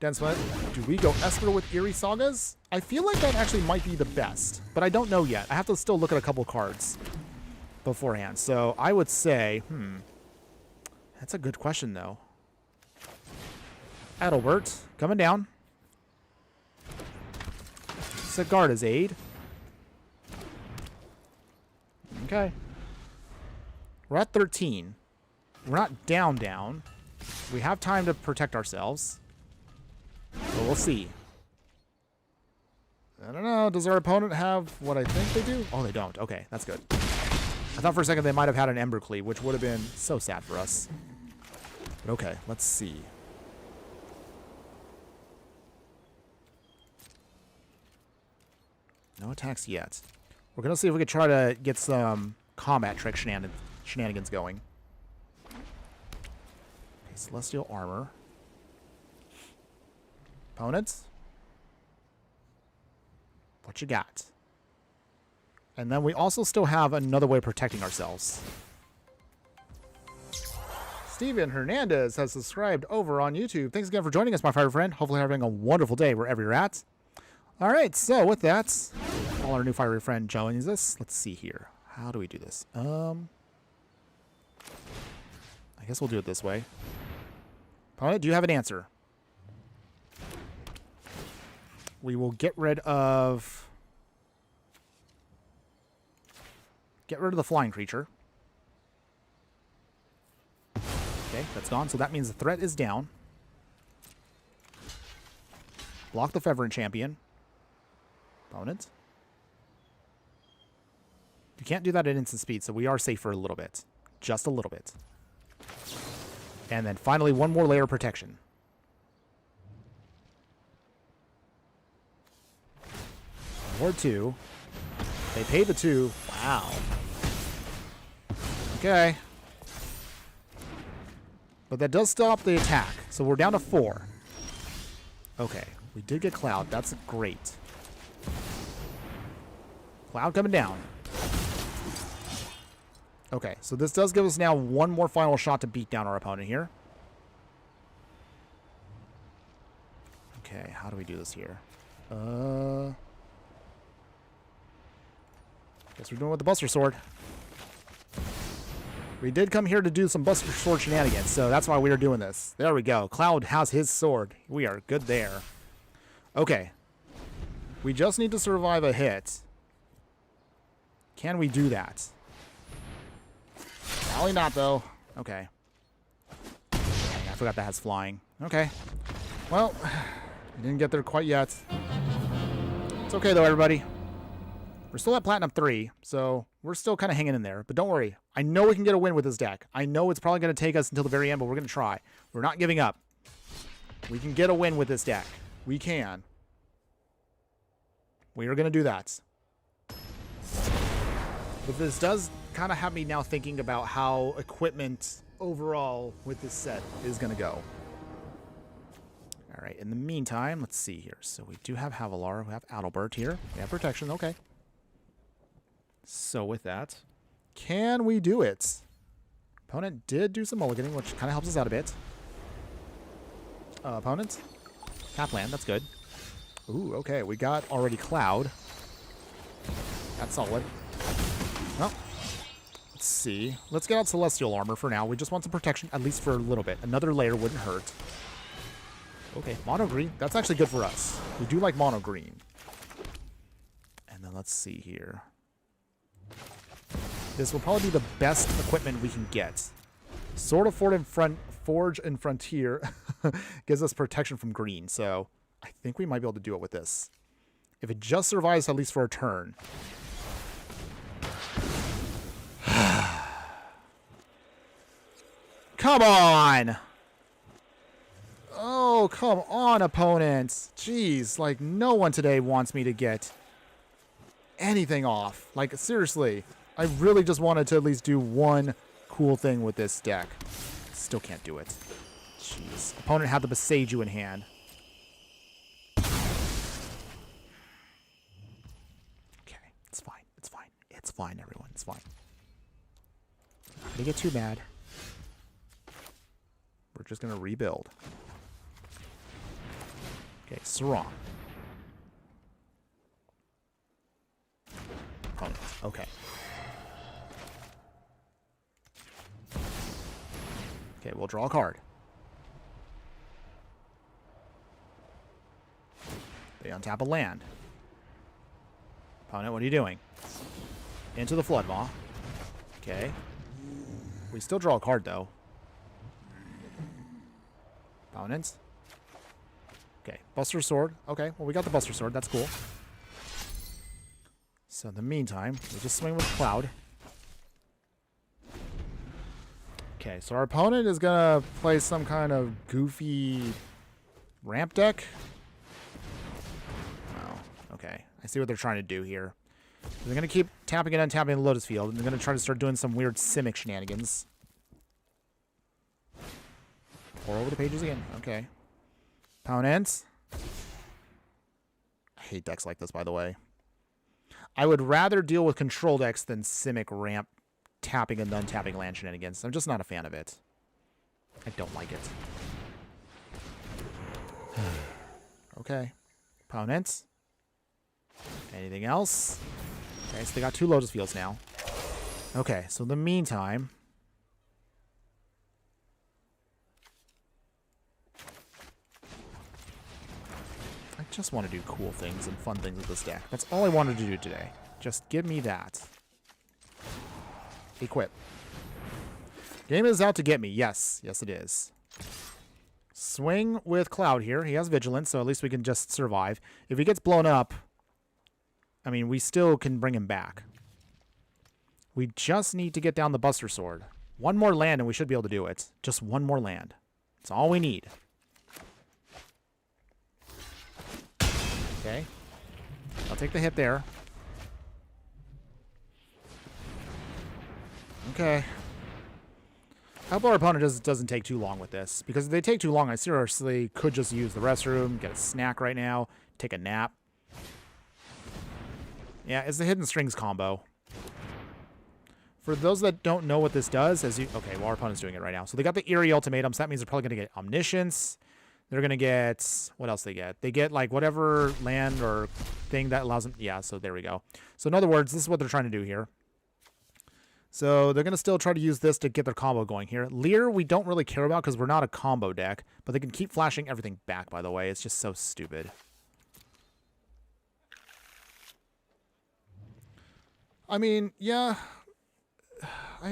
Densmet, do we go Esper with Eerie Sagas? I feel like that actually might be the best, but I don't know yet. I have to still look at a couple cards beforehand. So I would say, that's a good question, though. Adalbert, coming down. Sigarda's Aid. Okay. We're at 13. We're not down. We have time to protect ourselves. But we'll see. I don't know. Does our opponent have what I think they do? Oh, they don't. Okay, that's good. I thought for a second they might have had an Embercleave, which would have been so sad for us. But okay, let's see. No attacks yet. We're going to see if we can try to get some combat trick shenanigans going. Okay, Celestial Armor. Opponents? What you got? And then we also still have another way of protecting ourselves. Steven Hernandez has subscribed over on YouTube. Thanks again for joining us, my fire friend. Hopefully you're having a wonderful day wherever you're at. All right, so with that, while our new fiery friend joins us, let's see here. How do we do this? I guess we'll do it this way. Opponent, do you have an answer? We will get rid of the flying creature. Okay, that's gone. So that means the threat is down. Block the Reverent Champion. Opponent. You can't do that at instant speed, so we are safe for a little bit. Just a little bit. And then finally, one more layer of protection. Or 2. They paid the 2. Wow. Okay. But that does stop the attack. So we're down to 4. Okay. We did get Cloud. That's great. Cloud coming down. Okay. So this does give us now one more final shot to beat down our opponent here. Okay. How do we do this here? Guess we're doing it with the Buster Sword. We did come here to do some Buster Sword shenanigans, so that's why we are doing this. There we go. Cloud has his sword. We are good there. Okay. We just need to survive a hit. Can we do that? Probably not, though. Okay. Dang, I forgot that has flying. Okay. Well, we didn't get there quite yet. It's okay, though, everybody. We're still at Platinum 3, so we're still kind of hanging in there. But don't worry. I know we can get a win with this deck. I know it's probably going to take us until the very end, but we're going to try. We're not giving up. We can get a win with this deck. We can. We are going to do that. But this does kind of have me now thinking about how equipment overall with this set is going to go. All right, in the meantime, let's see here. So we do have Havalar. We have Adalbert here. We have protection. Okay. So with that, can we do it? Opponent did do some mulliganing, which kind of helps us out a bit. Opponent. Tap land. That's good. Ooh, okay. We got already Cloud. That's solid. Well, let's see. Let's get out Celestial Armor for now. We just want some protection, at least for a little bit. Another layer wouldn't hurt. Okay, mono green. That's actually good for us. We do like mono green. And then let's see here. This will probably be the best equipment we can get. Sword of Forge and Frontier gives us protection from green, so I think we might be able to do it with this. If it just survives at least for a turn. Come on! Oh, come on, opponents. Jeez, like, no one today wants me to get anything off. Like, seriously. I really just wanted to at least do one cool thing with this deck. Still can't do it. Jeez. Opponent had the Beseiju in hand. Okay, it's fine. It's fine. It's fine, everyone. It's fine. Not gonna get too mad. We're just gonna rebuild. Okay, Sarong. Opponent. Okay. Okay, we'll draw a card. They untap a land. Opponent, what are you doing? Into the Floodmaw. Okay. We still draw a card, though. Opponents. Okay, Buster Sword. Okay, well, we got the Buster Sword. That's cool. So in the meantime, we just swing with Cloud. Okay, so our opponent is going to play some kind of goofy ramp deck. Oh, okay. I see what they're trying to do here. They're going to keep tapping and untapping the Lotus Field, and they're going to try to start doing some weird Simic shenanigans. Pour over the pages again. Okay. Opponents. I hate decks like this, by the way. I would rather deal with control decks than Simic ramp tapping and untapping land shenanigans. I'm just not a fan of it. I don't like it. Okay. Opponents. Anything else? Okay, so they got 2 Lotus Fields now. Okay, so in the meantime... I just want to do cool things and fun things with this deck. That's all I wanted to do today. Just give me that. Equip. Game is out to get me. Yes. Yes, it is. Swing with Cloud here. He has Vigilance, so at least we can just survive. If he gets blown up, I mean, we still can bring him back. We just need to get down the Buster Sword. One more land and we should be able to do it. Just one more land. That's all we need. Okay. I'll take the hit there. Okay. I hope our opponent doesn't take too long with this, because if they take too long, I seriously could just use the restroom, get a snack right now, take a nap. Yeah, it's the Hidden Strings combo. For those that don't know what this does, okay, well, our opponent's doing it right now. So they got the Eerie Ultimatum, so that means they're probably going to get Omniscience. They're going to get, what else they get? They get, like, whatever land or thing that allows them, yeah, so there we go. So in other words, this is what they're trying to do here. So they're going to still try to use this to get their combo going here. Leer, we don't really care about because we're not a combo deck, but they can keep flashing everything back, by the way. It's just so stupid. I mean, yeah,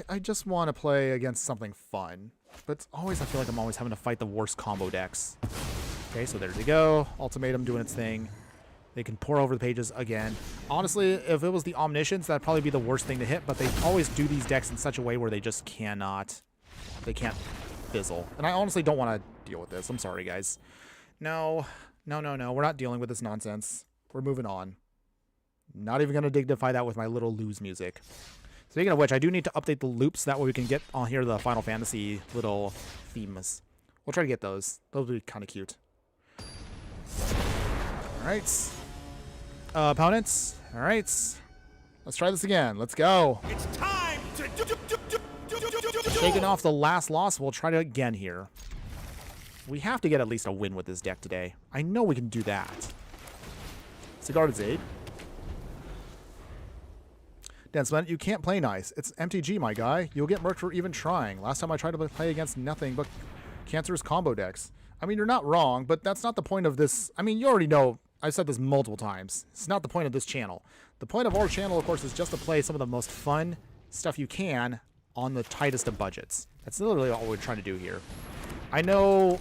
I just want to play against something fun, but it's always, I feel like I'm always having to fight the worst combo decks. Okay, so there they go. Ultimatum doing its thing. They can pour over the pages again. Honestly, if it was the Omniscience, that'd probably be the worst thing to hit, but they always do these decks in such a way where they just cannot, they can't fizzle. And I honestly don't want to deal with this. I'm sorry, guys. No. We're not dealing with this nonsense. We're moving on. Not even going to dignify that with my little lose music. Speaking of which, I do need to update the loops. That way we can get on here the Final Fantasy little themes. We'll try to get those. Those will be kind of cute. All right. Opponents. All right. Let's try this again. Let's go. It's time to Shaking off the last loss. We'll try it again here. We have to get at least a win with this deck today. I know we can do that. Cigar Aid. Denseman, you can't play nice. It's MTG, my guy. You'll get murked for even trying. Last time I tried to play against nothing but cancerous combo decks. I mean, you're not wrong, but that's not the point of this. I mean, you already know. I've said this multiple times. It's not the point of this channel. The point of our channel, of course, is just to play some of the most fun stuff you can on the tightest of budgets. That's literally all we're trying to do here. I know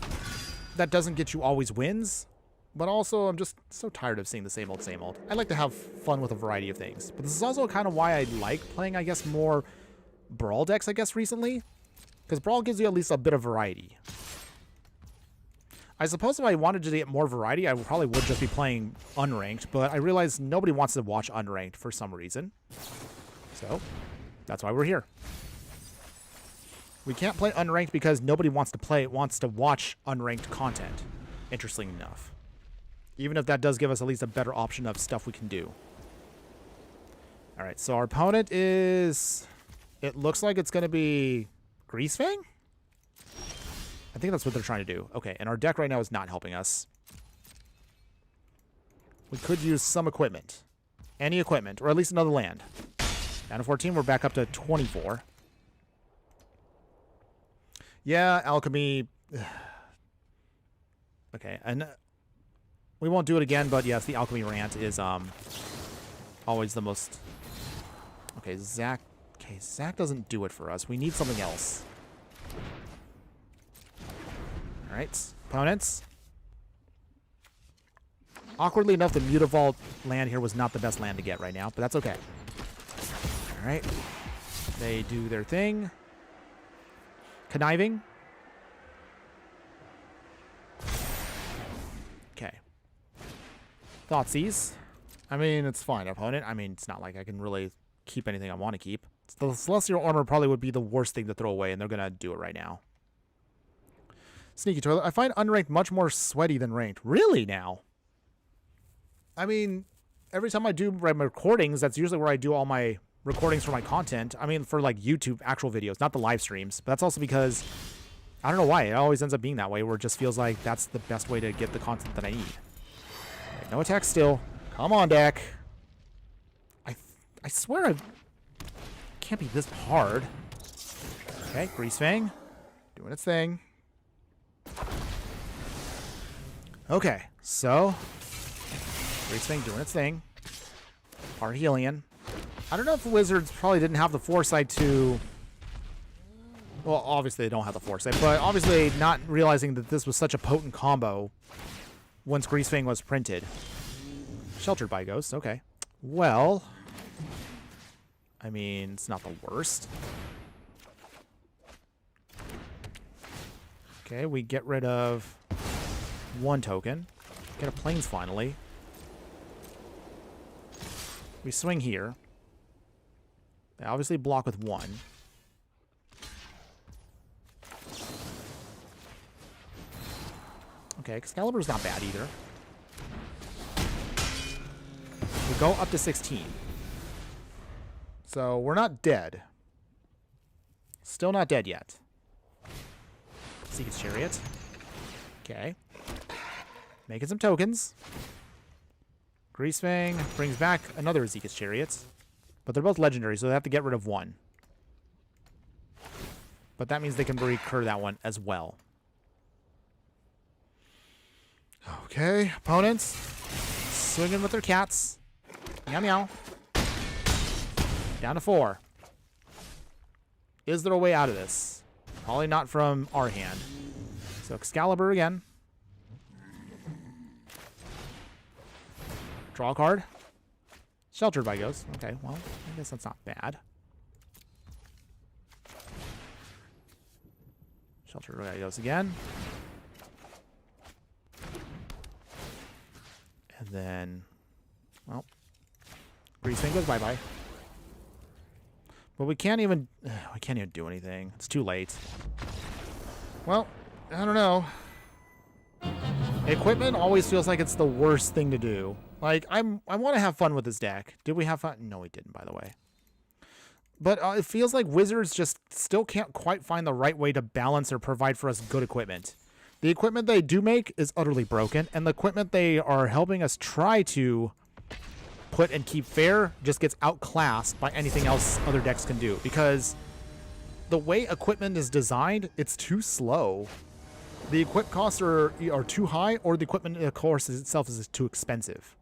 that doesn't get you always wins, but also I'm just so tired of seeing the same old, same old. I like to have fun with a variety of things. But this is also kind of why I like playing, I guess, more Brawl decks, I guess, recently. Because Brawl gives you at least a bit of variety. I suppose if I wanted to get more variety, I probably would just be playing unranked, but I realize nobody wants to watch unranked for some reason. So, that's why we're here. We can't play unranked because nobody wants to watch unranked content, interestingly enough. Even if that does give us at least a better option of stuff we can do. Alright, so our opponent is... It looks like it's going to be Greasefang? I think that's what they're trying to do. Okay, and our deck right now is not helping us. We could use some equipment. Any equipment, or at least another land. Down to 14, we're back up to 24. Yeah, Alchemy... Okay, and we won't do it again, but yes, the Alchemy rant is always the most... Okay, Zach... Okay, Zach doesn't do it for us. We need something else. Alright, opponents. Awkwardly enough, the Mutavault land here was not the best land to get right now, but that's okay. Alright. They do their thing. Conniving. Okay. Thoughtseize. I mean, it's fine, opponent. I mean, it's not like I can really keep anything I want to keep. The Celestial Armor probably would be the worst thing to throw away, and they're going to do it right now. Sneaky Toilet. I find unranked much more sweaty than ranked. Really now? I mean, every time I do my recordings, that's usually where I do all my recordings for my content. I mean, for like YouTube actual videos, not the live streams. But that's also because, I don't know why, it always ends up being that way, where it just feels like that's the best way to get the content that I need. Right, no attack still. Come on, deck. I swear it can't be this hard. Okay, Greasefang. Doing its thing. Okay, so Greasefang doing its thing. Parhelion. I don't know if the Wizards probably didn't have the foresight to... Well, obviously they don't have the foresight, but obviously not realizing that this was such a potent combo once Greasefang was printed. Sheltered by Ghosts, okay. Well, I mean, it's not the worst. Okay, we get rid of one token. Get a Plains finally. We swing here. They obviously block with 1. Okay, Excalibur's not bad either. We go up to 16. So we're not dead. Still not dead yet. Seek's Chariot. Okay. Making some tokens. Greasefang brings back another Ezekiel's Chariot. But they're both legendary, so they have to get rid of 1. But that means they can recur that one as well. Okay, opponents swinging with their cats. Meow meow. Down to 4. Is there a way out of this? Probably not from our hand. So Excalibur again. Draw a card. Sheltered by Ghost. Okay, well, I guess that's not bad. Sheltered by Ghost again. And then, well, Greasefang goes bye-bye. But we can't even do anything. It's too late. Well, I don't know. Equipment always feels like it's the worst thing to do. Like, I want to have fun with this deck. Did we have fun? No, we didn't, by the way. But it feels like Wizards just still can't quite find the right way to balance or provide for us good equipment. The equipment they do make is utterly broken, and the equipment they are helping us try to put and keep fair just gets outclassed by anything else other decks can do. Because the way equipment is designed, it's too slow. The equip costs are too high, or the equipment, of course, itself is too expensive.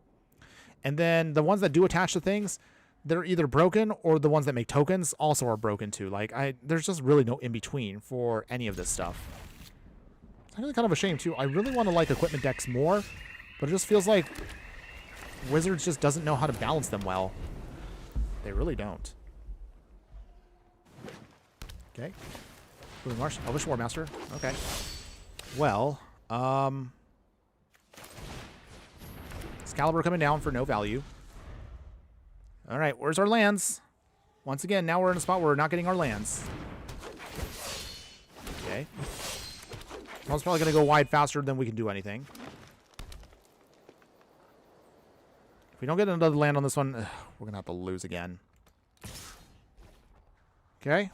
And then the ones that do attach to things, they're either broken, or the ones that make tokens also are broken too. Like, there's just really no in-between for any of this stuff. It's really kind of a shame too. I really want to like equipment decks more, but it just feels like Wizards just doesn't know how to balance them well. They really don't. Okay. Boom Marsh. Elvish War Master. Okay. Well, Excalibur coming down for no value. All right, where's our lands? Once again, now we're in a spot where we're not getting our lands. Okay. I was probably going to go wide faster than we can do anything. If we don't get another land on this one, we're going to have to lose again. Okay.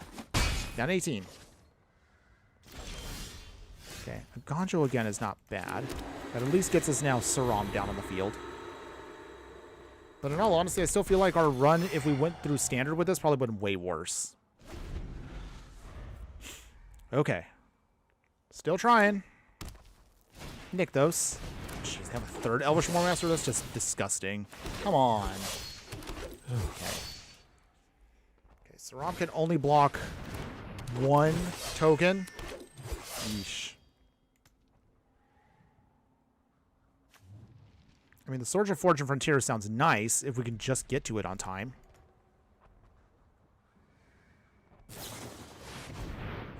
Down 18. Okay. Gonjo again is not bad. That at least gets us now Saram down on the field. But in all honesty, I still feel like our run, if we went through standard with this, probably would have been way worse. Okay. Still trying. Nykthos. Jeez, they have a third Elvish War Master? That's just disgusting. Come on. Okay. Okay, Saram can only block 1 token. Yeesh. I mean, the Swords of Fortune Frontier sounds nice if we can just get to it on time.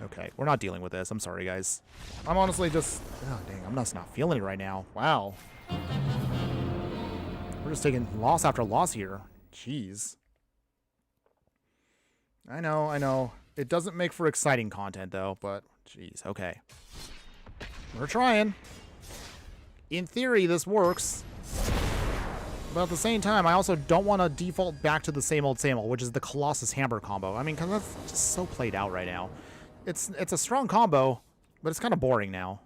Okay, we're not dealing with this. I'm sorry, guys. I'm honestly just... Oh, dang, I'm just not feeling it right now. Wow. We're just taking loss after loss here. Jeez. I know, I know. It doesn't make for exciting content, though, but... Jeez, okay. We're trying. In theory, this works. But at the same time, I also don't want to default back to the same old, which is the Colossus Hammer combo. I mean, because that's just so played out right now. It's a strong combo, but it's kind of boring now.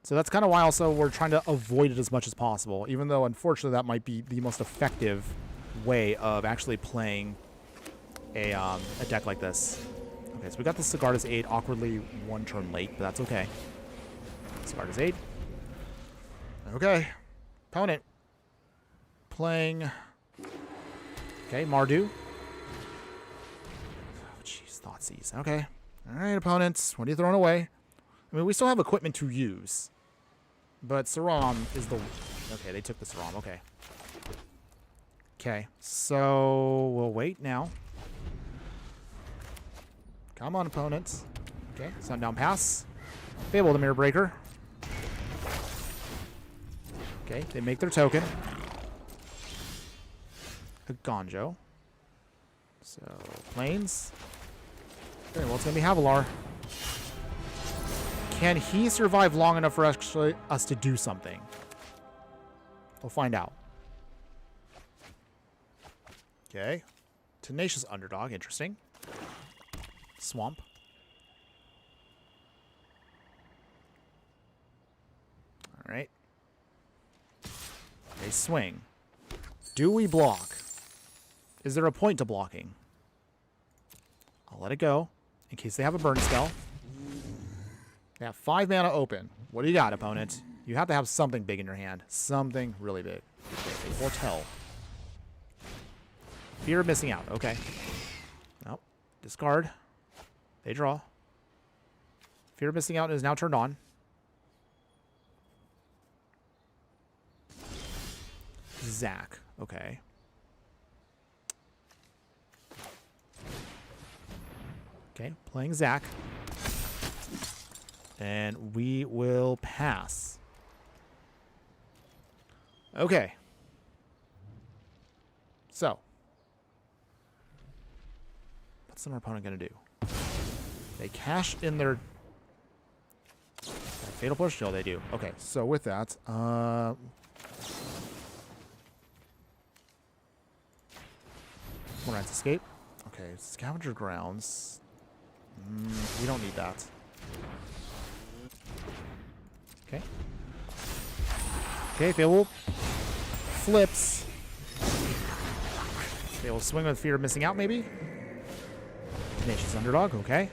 So that's kind of why also we're trying to avoid it as much as possible, even though, unfortunately, that might be the most effective way of actually playing a deck like this. Okay, so we got the Sigarda's 8 awkwardly 1 turn late, but that's okay. Sigarda's 8. Okay. Opponent. Playing... Okay, Mardu. Oh, jeez, Thoughtseize. Okay. Alright, opponents. What are you throwing away? I mean, we still have equipment to use. But Saram is the... Okay, they took the Saram. Okay. Okay, so we'll wait now. Come on, opponents. Okay, Sundown Pass. Fable the Mirror Breaker. Okay, they make their token. Gonjo. So, planes. Okay, well, it's going to be Havalar. Can he survive long enough for us to do something? We'll find out. Okay. Tenacious Underdog. Interesting. Swamp. All right. They swing. Do we block? Is there a point to blocking? I'll let it go in case they have a burn spell. They have 5 mana open. What do you got, opponent? You have to have something big in your hand. Something really big. Okay, they foretell. Fear of missing out. Okay. Nope. Discard. They draw. Fear of missing out is now turned on. Zach. Okay. Okay, playing Zach. And we will pass. Okay. So. What's our opponent going to do? They cash in their Fatal Push? No, they do. Okay, so with that, Morant's Escape. Okay, Scavenger Grounds. We don't need that. Okay. Okay, Fable flips. They will swing with Fear of Missing Out, maybe? Tenacious Underdog, okay.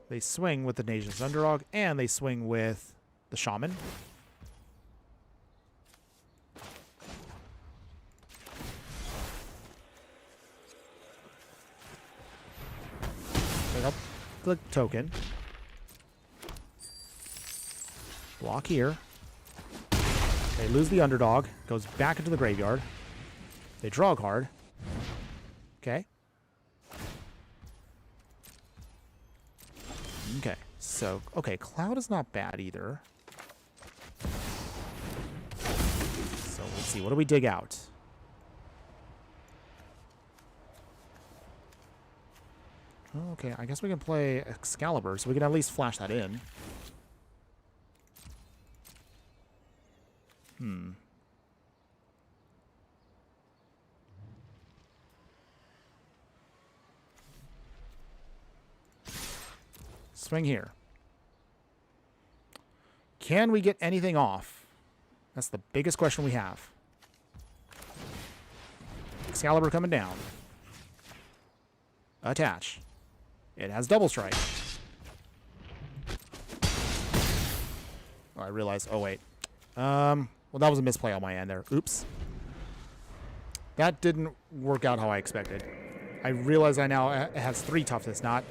They swing with the Tenacious Underdog, and they swing with the Shaman. Pick up the token. Block here. They lose the Underdog. Goes back into the graveyard. They draw a card. Okay. Okay. So, okay, Cloud is not bad either. So, let's see. What do we dig out? Okay, I guess we can play Excalibur, so we can at least flash that in. Swing here. Can we get anything off? That's the biggest question we have. Excalibur coming down. Attach. It has double strike. Oh, I realized. Oh, wait. Well, that was a misplay on my end there. Oops. That didn't work out how I expected. I realize I now it has 3 toughness, not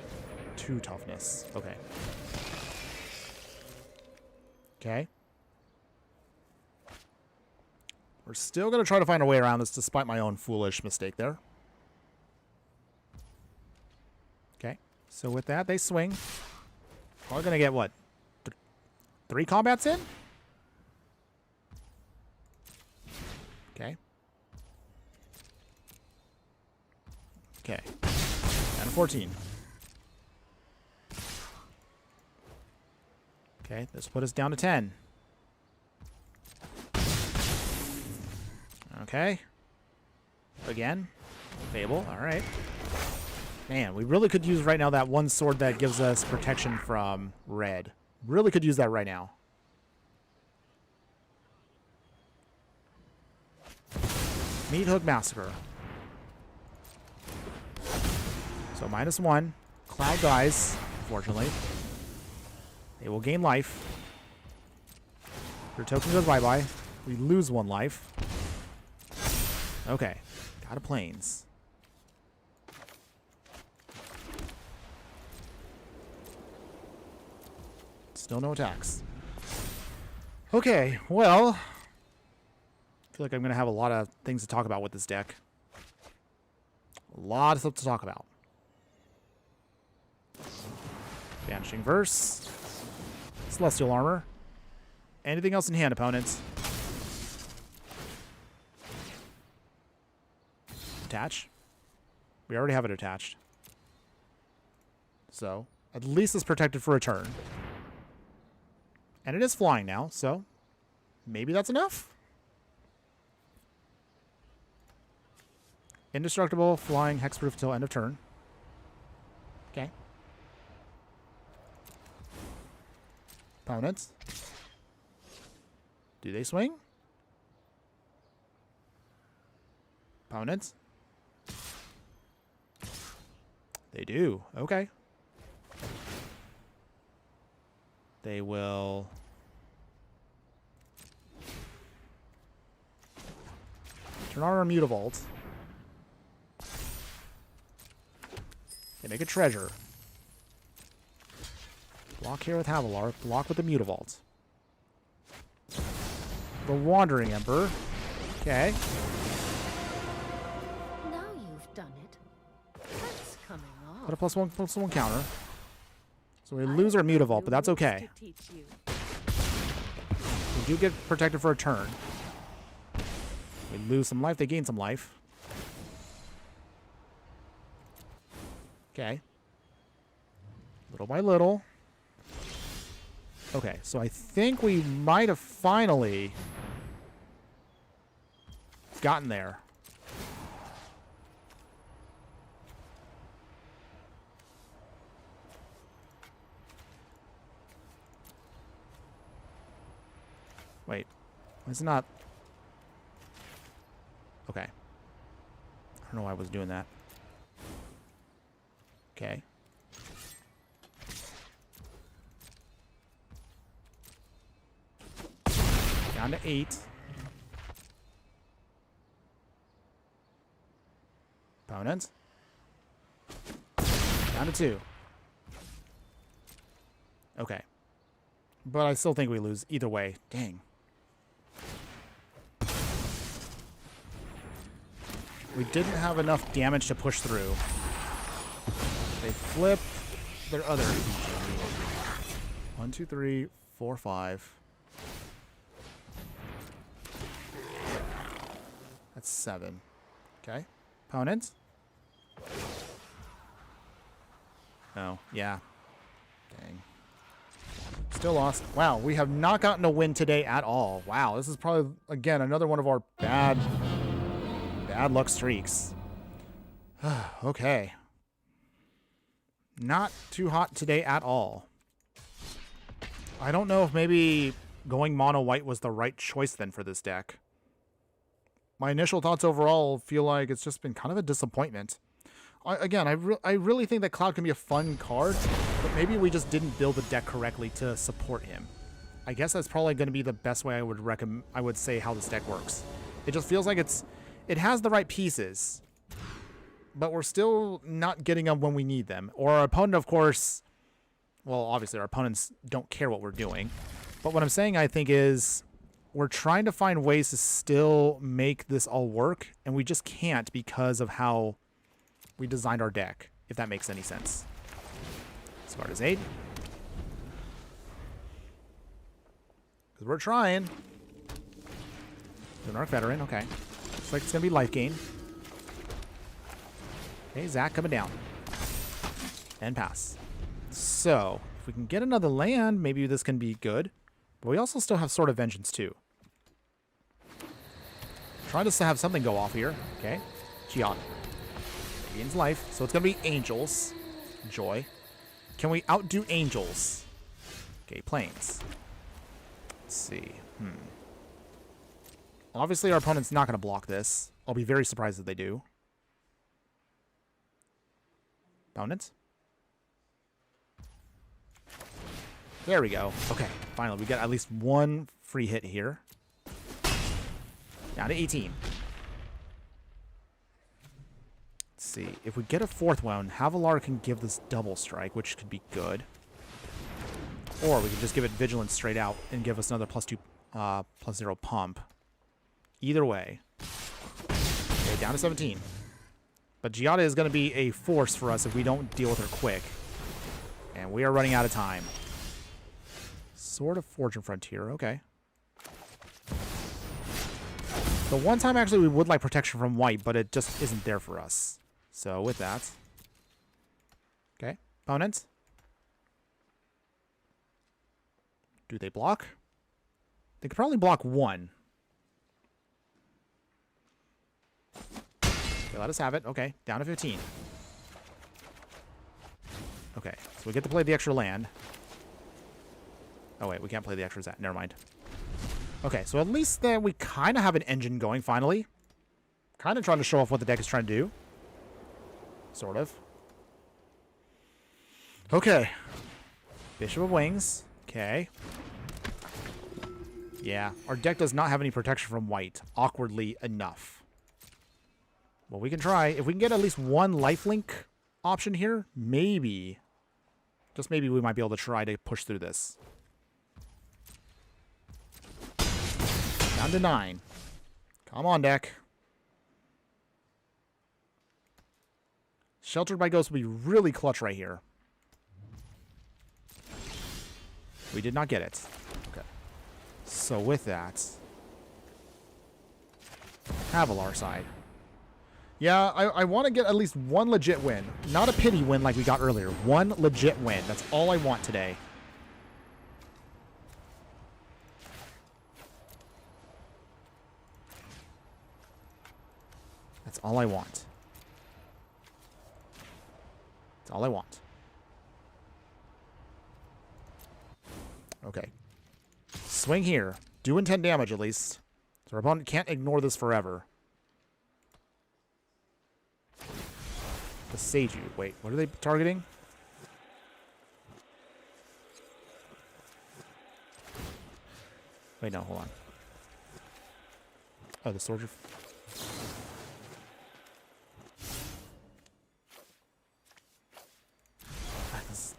2 toughness. Okay. Okay. We're still going to try to find a way around this despite my own foolish mistake there. Okay. So with that, they swing. We're going to get what? 3 combats in? Okay. Okay. And 14. Okay, this put us down to 10. Okay. Again. Fable, alright. Man, we really could use right now that one sword that gives us protection from red. Really could use that right now. Meat Hook Massacre. So -1. Cloud dies, unfortunately. They will gain life. Your token goes bye-bye. We lose 1 life. Okay. Got a plains. Still no attacks. Okay, well, I feel like I'm going to have a lot of things to talk about with this deck. A lot of stuff to talk about. Vanishing Verse. Celestial Armor. Anything else in hand, opponents? attach. We already have it attached. So, at least it's protected for a turn. And it is flying now, so maybe that's enough. Indestructible, flying, hexproof until end of turn. Okay. Opponents. Do they swing? Opponents. They do. Okay. They will... turn on our Mutavault. They make a treasure. Block here with Havilar. Block with the Mutavault. The Wandering Emperor. Okay. Now you've done it. That's coming off. Put a +1/+1 counter. So we lose our Mutavault, but that's okay. To teach you. We do get protected for a turn. We lose some life, they gain some life. Okay. Little by little. Okay, so I think we might have finally gotten there. Wait, it's not... Okay. I don't know why I was doing that. Okay. Down to 8. Opponents. Down to 2. Okay. But I still think we lose either way. Dang. We didn't have enough damage to push through. They flip their other. 1, 2, 3, 4, 5. That's 7. Okay. Opponents? Oh, yeah. Dang. Still lost. Wow, we have not gotten a win today at all. Wow, this is probably, again, another one of our bad luck streaks. Okay. Not too hot today at all. I don't know if maybe going mono white was the right choice then for this deck. My initial thoughts overall feel like it's just been kind of a disappointment. I really think that Cloud can be a fun card, but maybe we just didn't build the deck correctly to support him. I guess that's probably going to be the best way I would say how this deck works. It just feels like it has the right pieces, but we're still not getting them when we need them. Or our opponent, of course, well, obviously our opponents don't care what we're doing. But what I'm saying, I think, is we're trying to find ways to still make this all work, and we just can't because of how we designed our deck, if that makes any sense. Smart as 8. Because we're trying. An Arc Veteran, okay. Looks like it's going to be life gain. Okay, Zach coming down. And pass. So, if we can get another land, maybe this can be good. But we also still have Sword of Vengeance, too. Trying to have something go off here. Okay. Giada. Gains life. So it's going to be Angels. Joy. Can we outdo Angels? Okay, Plains. Let's see. Obviously, our opponent's not going to block this. I'll be very surprised if they do. Opponents? There we go. Okay, finally, we got at least one free hit here. Down to 18. Let's see. If we get a 4th one, Havilar can give this double strike, which could be good. Or we could just give it Vigilance straight out and give us another +2, +0 pump. Either way. Okay, down to 17. But Giada is going to be a force for us if we don't deal with her quick. And we are running out of time. Sword of Fortune Frontier, okay. The one time, actually, we would like protection from white, but it just isn't there for us. So, with that... Okay, opponent. Do they block? They could probably block one. Okay, let us have it. Okay, down to 15. Okay, so we get to play the extra land. Oh, wait, we can't play the extra Zat. Never mind. Okay, so at least then we kind of have an engine going, finally. Kind of trying to show off what the deck is trying to do. Sort of. Okay. Bishop of Wings. Okay. Yeah, our deck does not have any protection from white, awkwardly enough. Well, we can try. If we can get at least one lifelink option here, maybe, just maybe we might be able to try to push through this. Down to 9. Come on, deck. Sheltered by Ghost would be really clutch right here. We did not get it. Okay. So with that, Avalar side. Yeah, I want to get at least one legit win. Not a pity win like we got earlier. One legit win. That's all I want today. That's all I want. That's all I want. Okay. Swing here. Doing 10 damage at least. So our opponent can't ignore this forever. The Seiju. Wait, what are they targeting? Wait, no, hold on. Oh, the soldier.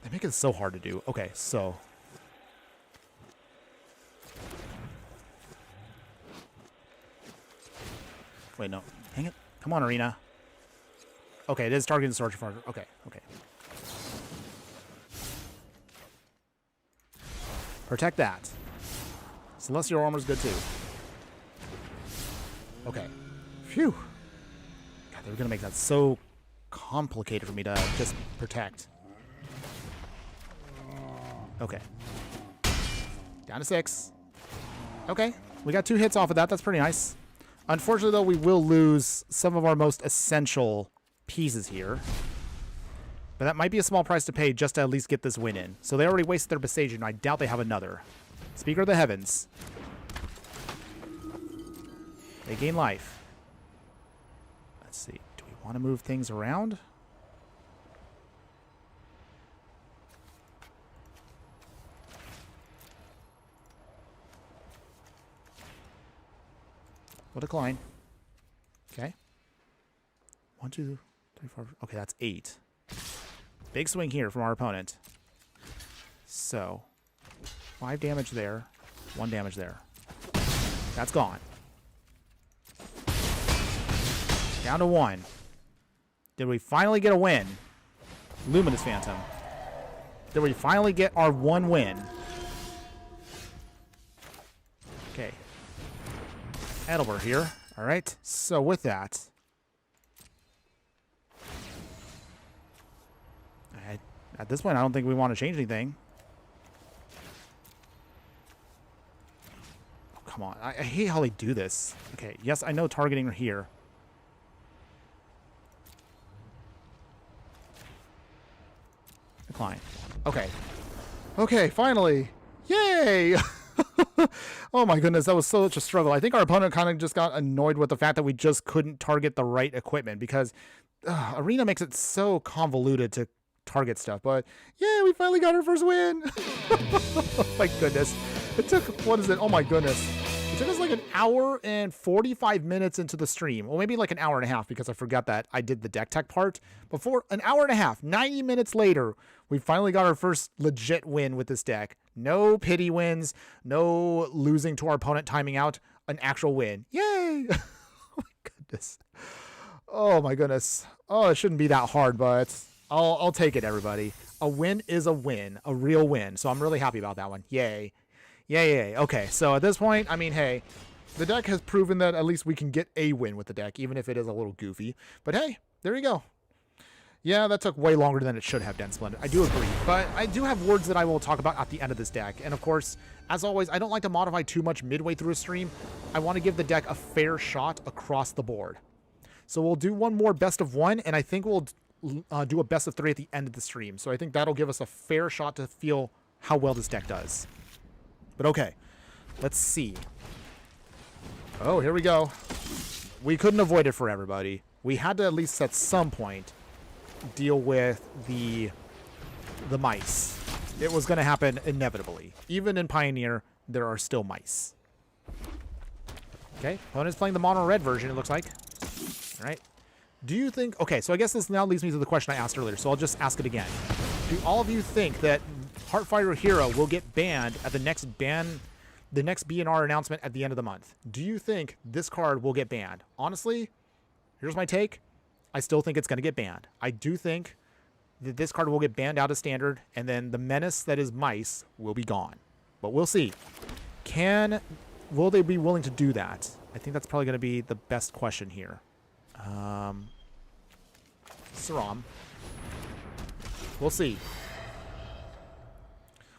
They make it so hard to do. Okay, so. Wait, no. Hang it. Come on, Arena. Okay, it is targeting the Soldier Farmer. Okay, okay. Protect that. Celestial Armor's good too. Okay. Phew. God, they were gonna make that so complicated for me to just protect. Okay. Down to 6. Okay. We got 2 hits off of that. That's pretty nice. Unfortunately, though, we will lose some of our most essential pieces here. But that might be a small price to pay just to at least get this win in. So they already wasted their Besage, and I doubt they have another. Speaker of the Heavens. They gain life. Let's see. Do we want to move things around? We'll decline. Okay. 1, 2, 3, 4. Okay, that's 8. Big swing here from our opponent. So, 5 damage there. 1 damage there. That's gone. Down to 1. Did we finally get a win? Luminous Phantom. Did we finally get our 1 win? Okay. Edelbert here. All right. So with that, at this point, I don't think we want to change anything. Oh, come on. I hate how they do this. Okay. Yes, I know targeting here. Decline. Okay. Okay, finally. Yay! Oh my goodness, that was such a struggle. I think our opponent kind of just got annoyed with the fact that we just couldn't target the right equipment because Arena makes it so convoluted to target stuff. But yeah, we finally got our first win. Oh my goodness. It took, what is it? Oh my goodness. It took us like an hour and 45 minutes into the stream. Well, maybe like an hour and a half because I forgot that I did the deck tech part. Before an hour and a half, 90 minutes later, we finally got our first legit win with this deck. No pity wins, no losing to our opponent timing out, an actual win. Yay! Oh my goodness. Oh my goodness. Oh, it shouldn't be that hard, but I'll take it, everybody. A win is a win, a real win. So I'm really happy about that one. Yay. Yay, yay. Okay, so at this point, I mean, hey, The deck has proven that at least we can get a win with the deck, even if it is a little goofy. But hey, there you go. Yeah, that took way longer than it should have, Den Splendid. I do agree. But I do have words that I will talk about at the end of this deck. And of course, as always, I don't like to modify too much midway through a stream. I want to give the deck a fair shot across the board. So we'll do one more best of one, and I think we'll do a best of three at the end of the stream. So I think that'll give us a fair shot to feel how well this deck does. But okay, let's see. Oh, here we go. We couldn't avoid it for everybody. We had to at least at some point deal with the mice. It was going to happen inevitably. Even in Pioneer, there are still mice. Okay, opponent's playing the mono red version, it looks like. All right. Do you think... Okay, so I guess this now leads me to the question I asked earlier, so I'll just ask it again. Do all of you think that Heartfire Hero will get banned at the next BNR announcement at the end of the month? Do you think this card will get banned? Honestly, here's my take. I still think it's going to get banned. I do think that this card will get banned out of Standard, and then the menace that is mice will be gone. But we'll see. Will they be willing to do that? I think that's probably going to be the best question here. Saram. We'll see.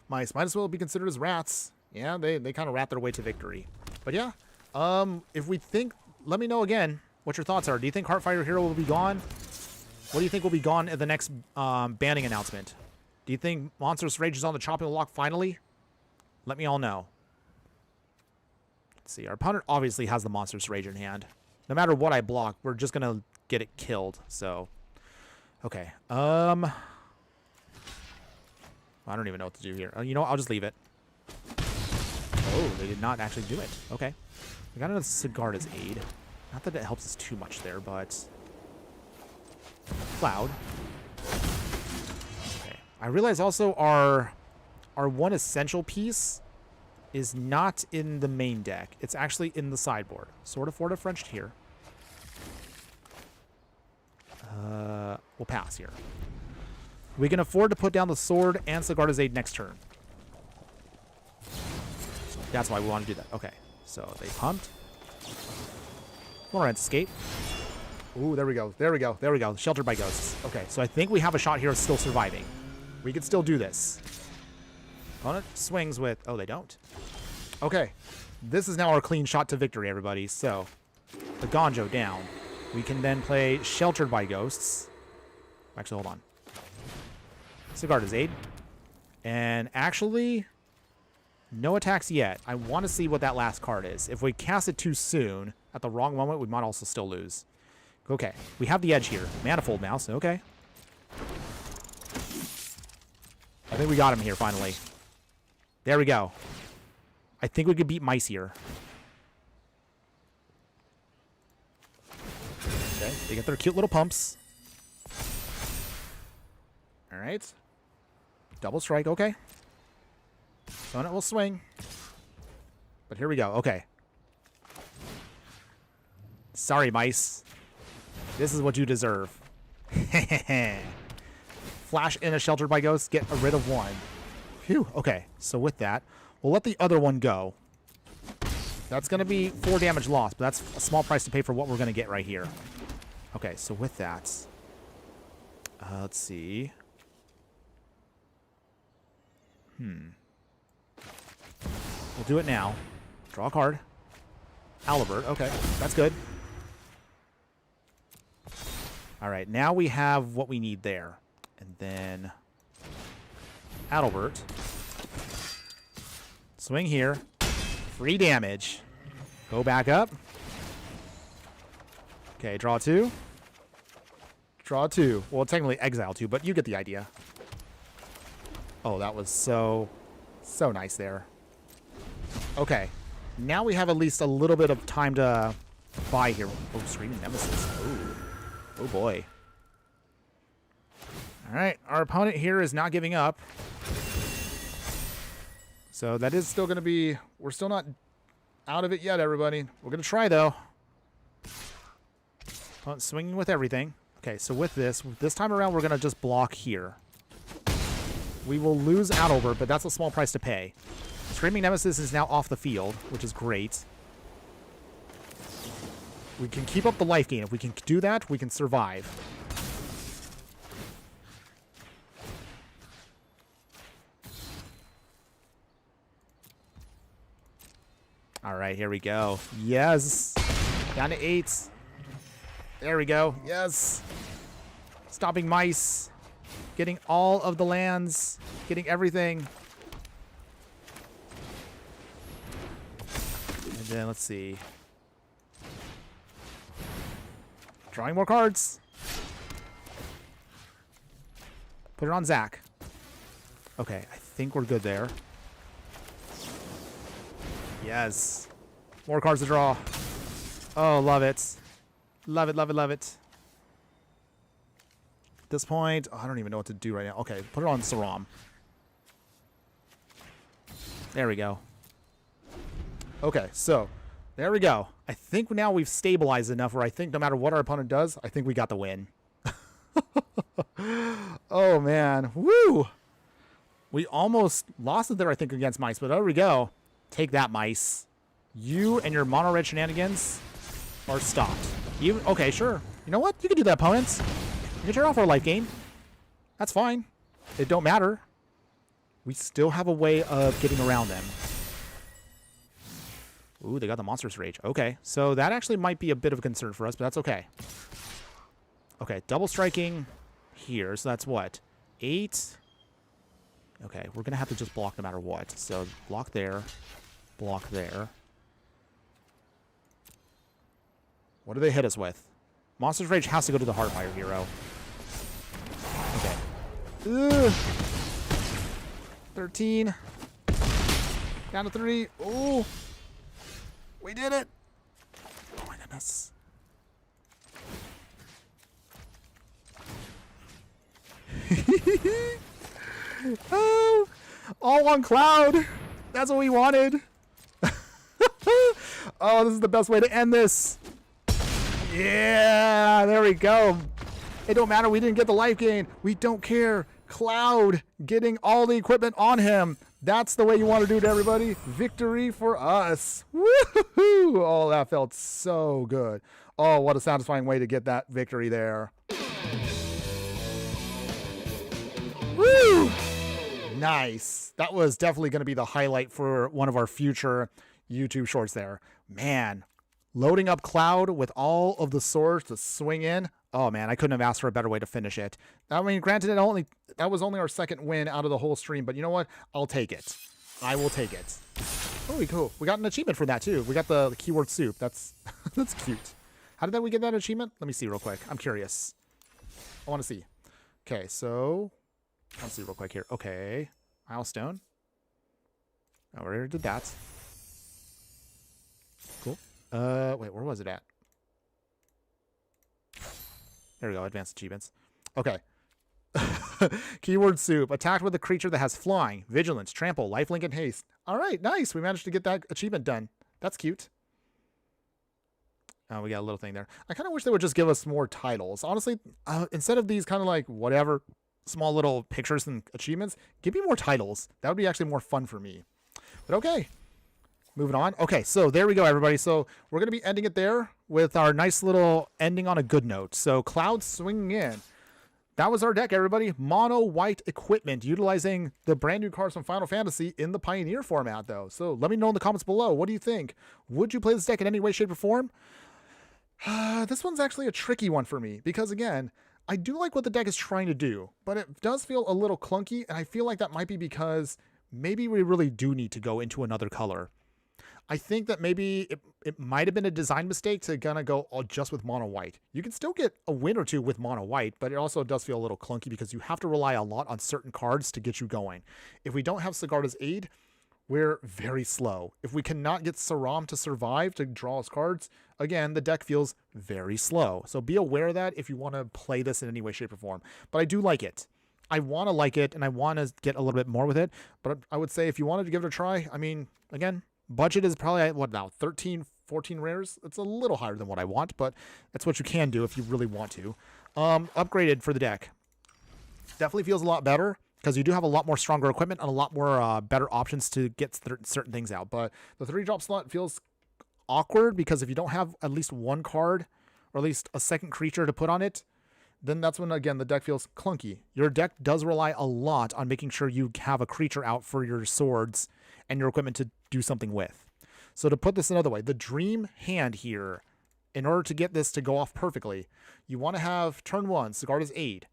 Mice might as well be considered as rats. Yeah, they kind of rat their way to victory. But yeah, if we think, let me know again what your thoughts are. Do you think Heartfire Hero will be gone? What do you think will be gone at the next banning announcement? Do you think Monstrous Rage is on the chopping block finally? Let me all know. Let's see. Our opponent obviously has the Monstrous Rage in hand. No matter what I block, we're just going to get it killed. So, okay. I don't even know what to do here. You know what? I'll just leave it. Oh, they did not actually do it. Okay. We got another Sigarda's Aid. Not that it helps us too much there, but... Cloud. Okay. I realize also our one essential piece is not in the main deck. It's actually in the sideboard. Sword of Florida Frenched here. We'll pass here. We can afford to put down the sword and Sigarda's Aid next turn. That's why we want to do that. Okay. So they pumped. Lawrence escape. Ooh, there we go. There we go. There we go. Sheltered by ghosts. Okay, so I think we have a shot here of still surviving. We can still do this. Opponent swings with... Oh, they don't. Okay. This is now our clean shot to victory, everybody. So, the Gonjo down. We can then play Sheltered by Ghosts. Actually, hold on. Sigarda's Aid. And actually, no attacks yet. I want to see what that last card is. If we cast it too soon, at the wrong moment, we might also still lose. Okay, we have the edge here. Manifold Mouse, okay. I think we got him here, finally. There we go. I think we could beat Mice here. Okay, they get their cute little pumps. All right. Double strike, okay. Opponent will swing. But here we go, okay. Sorry, Mice. This is what you deserve. Flash in a Sheltered by Ghosts, get rid of one. Phew, okay. So with that, we'll let the other one go. That's going to be 4 damage lost, but that's a small price to pay for what we're going to get right here. Okay, so with that, let's see. We'll do it now. Draw a card. Alibert, okay, that's good. All right, now we have what we need there. And then Adalbert. Swing here. Free damage. Go back up. Okay, draw 2. Draw 2. Well, technically exile 2, but you get the idea. Oh, that was so nice there. Okay. Now we have at least a little bit of time to buy here. Oh, Screaming Nemesis. Oh boy. All right, our opponent here is not giving up. So that is still going to be... We're still not out of it yet, everybody. We're going to try, though. Opponent swinging with everything. Okay, so with this time around, we're going to just block here. We will lose Adalbert, but that's a small price to pay. Screaming Nemesis is now off the field, which is great. We can keep up the life gain. If we can do that, we can survive. All right, here we go. Yes. Down to 8. There we go. Yes. Stopping mice. Getting all of the lands. Getting everything. And then let's see. Drawing more cards. Put it on Zach. Okay, I think we're good there. Yes. More cards to draw. Oh, love it. Love it, love it, love it. At this point, I don't even know what to do right now. Okay, put it on Saram. There we go. Okay, so there we go. I think now we've stabilized enough where I think no matter what our opponent does, I think we got the win. Oh, man. Woo! We almost lost it there, I think, against mice, but there we go. Take that, mice. You and your mono red shenanigans are stopped. You okay, sure. You know what? You can do that, opponents. You can turn off our life game. That's fine. It don't matter. We still have a way of getting around them. Ooh, they got the Monstrous Rage. Okay, so that actually might be a bit of a concern for us, but that's okay. Okay, double striking here. So that's what? 8. Okay, we're going to have to just block no matter what. So block there. Block there. What do they hit us with? Monster's Rage has to go to the Heartfire hero. Okay. Ugh. 13. Down to 3. Ooh. We did it. Oh my goodness. Oh, all on Cloud. That's what we wanted. Oh, this is the best way to end this. Yeah, there we go. It don't matter. We didn't get the life gain. We don't care. Cloud getting all the equipment on him. That's the way you want to do it, everybody. Victory for us. Woohoo! Oh, that felt so good. Oh, what a satisfying way to get that victory there. Woo! Nice. That was definitely going to be the highlight for one of our future YouTube shorts there. Man, loading up Cloud with all of the swords to swing in. Oh, man, I couldn't have asked for a better way to finish it. I mean, granted, that was only our second win out of the whole stream, but you know what? I'll take it. I will take it. Oh, cool. We got an achievement for that, too. We got the keyword soup. That's that's cute. How did we get that achievement? Let me see real quick. I'm curious. I want to see. Okay, so let's see real quick here. Okay, milestone. I already did that. Cool. Wait, where was it at? There we go, advanced achievements. Okay. Keyword soup. Attacked with a creature that has flying, vigilance, trample, lifelink, and haste. All right, nice. We managed to get that achievement done. That's cute. Oh, we got a little thing there. I kind of wish they would just give us more titles. Honestly, instead of these kind of like whatever small little pictures and achievements, give me more titles. That would be actually more fun for me. But okay. Moving on. Okay, so there we go, everybody. So we're going to be ending it there with our nice little ending on a good note. So Cloud swinging in. That was our deck, everybody. Mono white equipment, utilizing the brand new cards from Final Fantasy in the Pioneer format, though. So let me know in the comments below. What do you think? Would you play this deck in any way, shape, or form? This one's actually a tricky one for me because, again, I do like what the deck is trying to do, but it does feel a little clunky, and I feel like that might be because maybe we really do need to go into another color. I think that maybe it might have been a design mistake to gonna go just with mono white. You can still get a win or two with mono white, but it also does feel a little clunky because you have to rely a lot on certain cards to get you going. If we don't have Sigarda's Aid, we're very slow. If we cannot get Saram to survive to draw us cards, again, the deck feels very slow. So be aware of that if you want to play this in any way, shape, or form. But I do like it. I want to like it, and I want to get a little bit more with it. But I would say if you wanted to give it a try, I mean, again, budget is probably, what now, 13, 14 rares? It's a little higher than what I want, but that's what you can do if you really want to. Upgraded for the deck. Definitely feels a lot better because you do have a lot more stronger equipment and a lot more better options to get certain things out. But the 3-drop slot feels awkward because if you don't have at least one card or at least a second creature to put on it, then that's when, again, the deck feels clunky. Your deck does rely a lot on making sure you have a creature out for your swords and your equipment to do something with. So to put this another way, the dream hand here, in order to get this to go off perfectly, you want to have turn 1, Sigarda's Aid.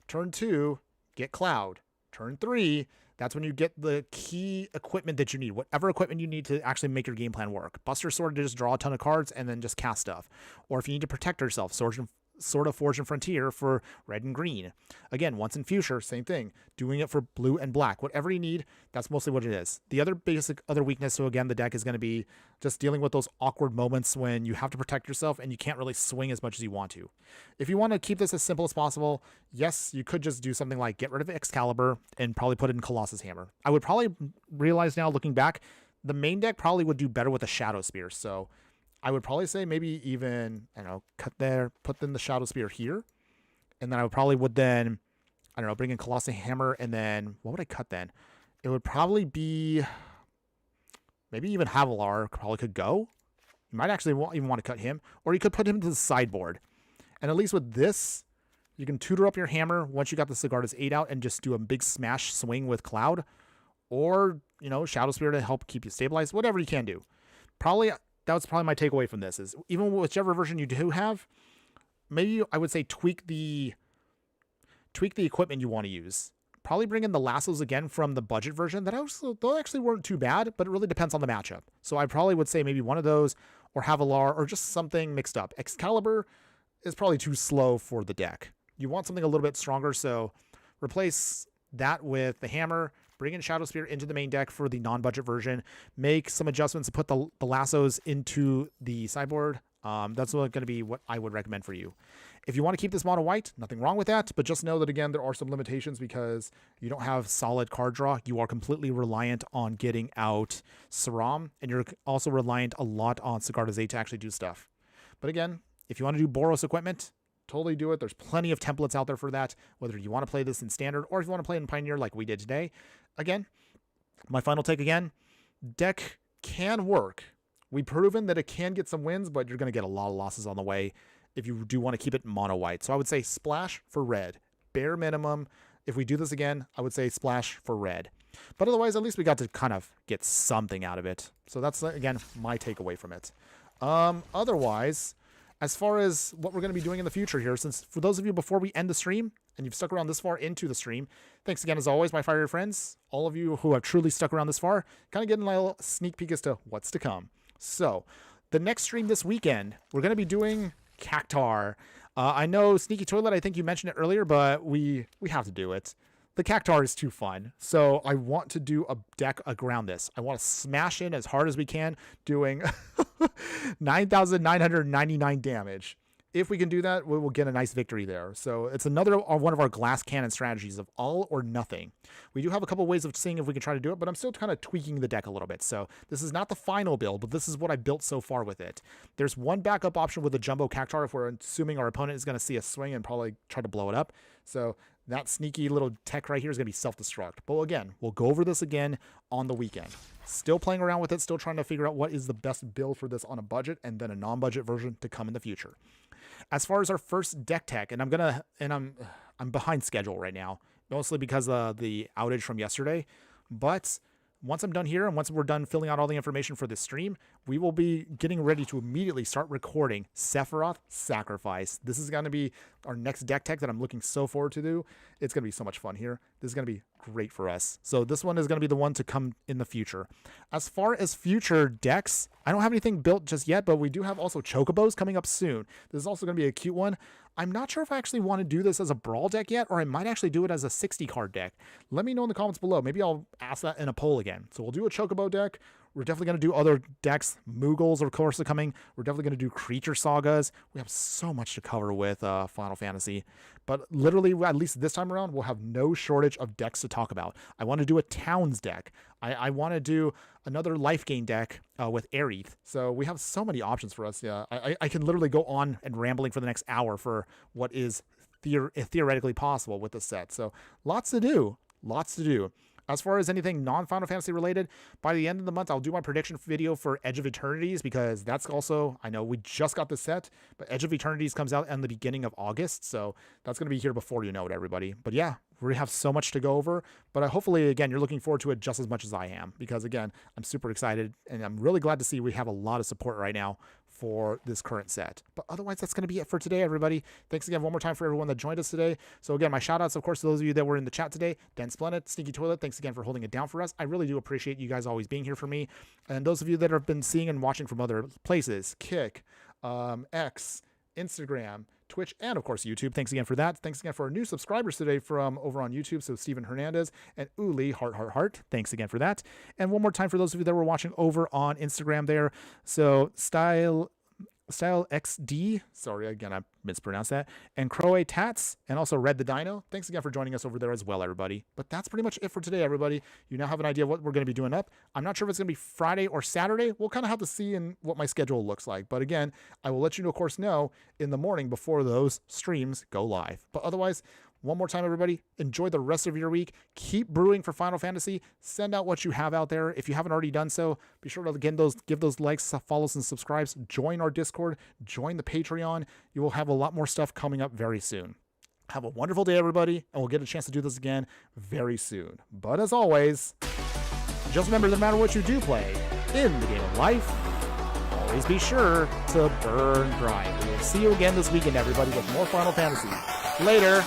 Turn 2, get Cloud. Turn 3, that's when you get the key equipment that you need, whatever equipment you need to actually make your game plan work. Buster Sword to just draw a ton of cards and then just cast stuff. Or if you need to protect yourself, Sword of Forge and Frontier for red and green. Again, once in future, same thing. Doing it for blue and black. Whatever you need, that's mostly what it is. The other basic weakness to, again, the deck is going to be just dealing with those awkward moments when you have to protect yourself and you can't really swing as much as you want to. If you want to keep this as simple as possible, yes, you could just do something like get rid of Excalibur and probably put in Colossus Hammer. I would probably realize now, looking back, the main deck probably would do better with a Shadow Spear. So I would probably say maybe even, I don't know, cut there, put in the Shadow Spear here. And then I would probably then, I don't know, bring in Colossus Hammer. And then what would I cut then? It would probably be maybe even Havilar probably could go. You might actually even want to cut him. Or you could put him to the sideboard. And at least with this, you can tutor up your hammer once you got the Sigarda's 8 out and just do a big smash swing with Cloud. Or, you know, Shadow Spear to help keep you stabilized. Whatever you can do. That was probably my takeaway from this is even whichever version you do have, maybe I would say tweak the equipment you want to use. Probably bring in the lassos again from the budget version. Those actually weren't too bad, but it really depends on the matchup. So I probably would say maybe one of those or Havilar or just something mixed up. Excalibur is probably too slow for the deck. You want something a little bit stronger, so replace that with the hammer. Bring in Shadow Spear into the main deck for the non-budget version. Make some adjustments to put the lassos into the sideboard. That's going to be what I would recommend for you. If you want to keep this mono white, nothing wrong with that. But just know that, again, there are some limitations because you don't have solid card draw. You are completely reliant on getting out Saram. And you're also reliant a lot on Sigarda's 8 to actually do stuff. But again, if you want to do Boros equipment, totally do it. There's plenty of templates out there for that, whether you want to play this in standard or if you want to play in Pioneer like we did today. Again, my final take again, deck can work. We've proven that it can get some wins, but you're going to get a lot of losses on the way if you do want to keep it mono white. So I would say splash for red. Bare minimum. If we do this again, I would say splash for red. But otherwise, at least we got to kind of get something out of it. So that's, again, my takeaway from it. Otherwise, as far as what we're going to be doing in the future here, since for those of you before we end the stream and you've stuck around this far into the stream, thanks again as always, my fiery friends, all of you who have truly stuck around this far, kind of getting a little sneak peek as to what's to come. So the next stream this weekend, we're going to be doing Cactar. I know Sneaky Toilet, I think you mentioned it earlier, but we have to do it. The Cactar is too fun. So I want to do a deck around this. I want to smash in as hard as we can, doing 9,999 damage. If we can do that, we will get a nice victory there. So it's another one of our glass cannon strategies of all or nothing. We do have a couple ways of seeing if we can try to do it, but I'm still kind of tweaking the deck a little bit. So this is not the final build, but this is what I built so far with it. There's one backup option with the Jumbo Cactar if we're assuming our opponent is going to see a swing and probably try to blow it up. So that sneaky little tech right here is going to be self-destruct. But again, we'll go over this again on the weekend. Still playing around with it, still trying to figure out what is the best build for this on a budget and then a non-budget version to come in the future. As far as our first deck tech, and I'm behind schedule right now, mostly because of the outage from yesterday, but once I'm done here and once we're done filling out all the information for this stream, we will be getting ready to immediately start recording Sephiroth Sacrifice. This is going to be our next deck tech that I'm looking so forward to do. It's going to be so much fun here. This is going to be great for us. So this one is going to be the one to come in the future. As far as future decks, I don't have anything built just yet, but we do have also Chocobos coming up soon. This is also going to be a cute one. I'm not sure if I actually want to do this as a Brawl deck yet, or I might actually do it as a 60 card deck. Let me know in the comments below. Maybe I'll ask that in a poll again. So we'll do a Chocobo deck. We're definitely going to do other decks. Moogles, of course, are coming. We're definitely going to do Creature Sagas. We have so much to cover with Final Fantasy. But literally, at least this time around, we'll have no shortage of decks to talk about. I want to do a Towns deck. I want to do another Life Gain deck with Aerith. So we have so many options for us. Yeah, I can literally go on and rambling for the next hour for what is theoretically possible with this set. So lots to do. Lots to do. As far as anything non-Final Fantasy related, by the end of the month, I'll do my prediction video for Edge of Eternities, because that's also, I know we just got the set, but Edge of Eternities comes out in the beginning of August, so that's going to be here before you know it, everybody. But yeah, we have so much to go over, but hopefully, again, you're looking forward to it just as much as I am, because again, I'm super excited, and I'm really glad to see we have a lot of support right now for this current set. But otherwise, that's going to be it for today, everybody. Thanks again one more time for everyone that joined us today. So again, my shout outs, of course, to those of you that were in the chat today. Dan Splendid, Sneaky Toilet, thanks again for holding it down for us. I really do appreciate you guys always being here for me. And those of you that have been seeing and watching from other places, Kick, X, Instagram, Twitch, and of course YouTube. Thanks again for that. Thanks again for our new subscribers today from over on YouTube. So Steven Hernandez and Uli Heart. Thanks again for that. And one more time for those of you that were watching over on Instagram there. So Style XD, sorry again, I mispronounced that, and Crowe Tats, and also Red the Dino. Thanks again for joining us over there as well, everybody. But that's pretty much it for today, everybody. You now have an idea of what we're going to be doing up. I'm not sure if it's going to be Friday or Saturday. We'll kind of have to see in what my schedule looks like. But again, I will let you, of course, know in the morning before those streams go live. But otherwise, one more time, everybody, enjoy the rest of your week. Keep brewing for Final Fantasy. Send out what you have out there. If you haven't already done so, be sure to give those likes, follows, and subscribes. Join our Discord. Join the Patreon. You will have a lot more stuff coming up very soon. Have a wonderful day, everybody, and we'll get a chance to do this again very soon. But as always, just remember, no matter what you do play in the game of life, always be sure to burn bright. We will see you again this weekend, everybody, with more Final Fantasy. Later.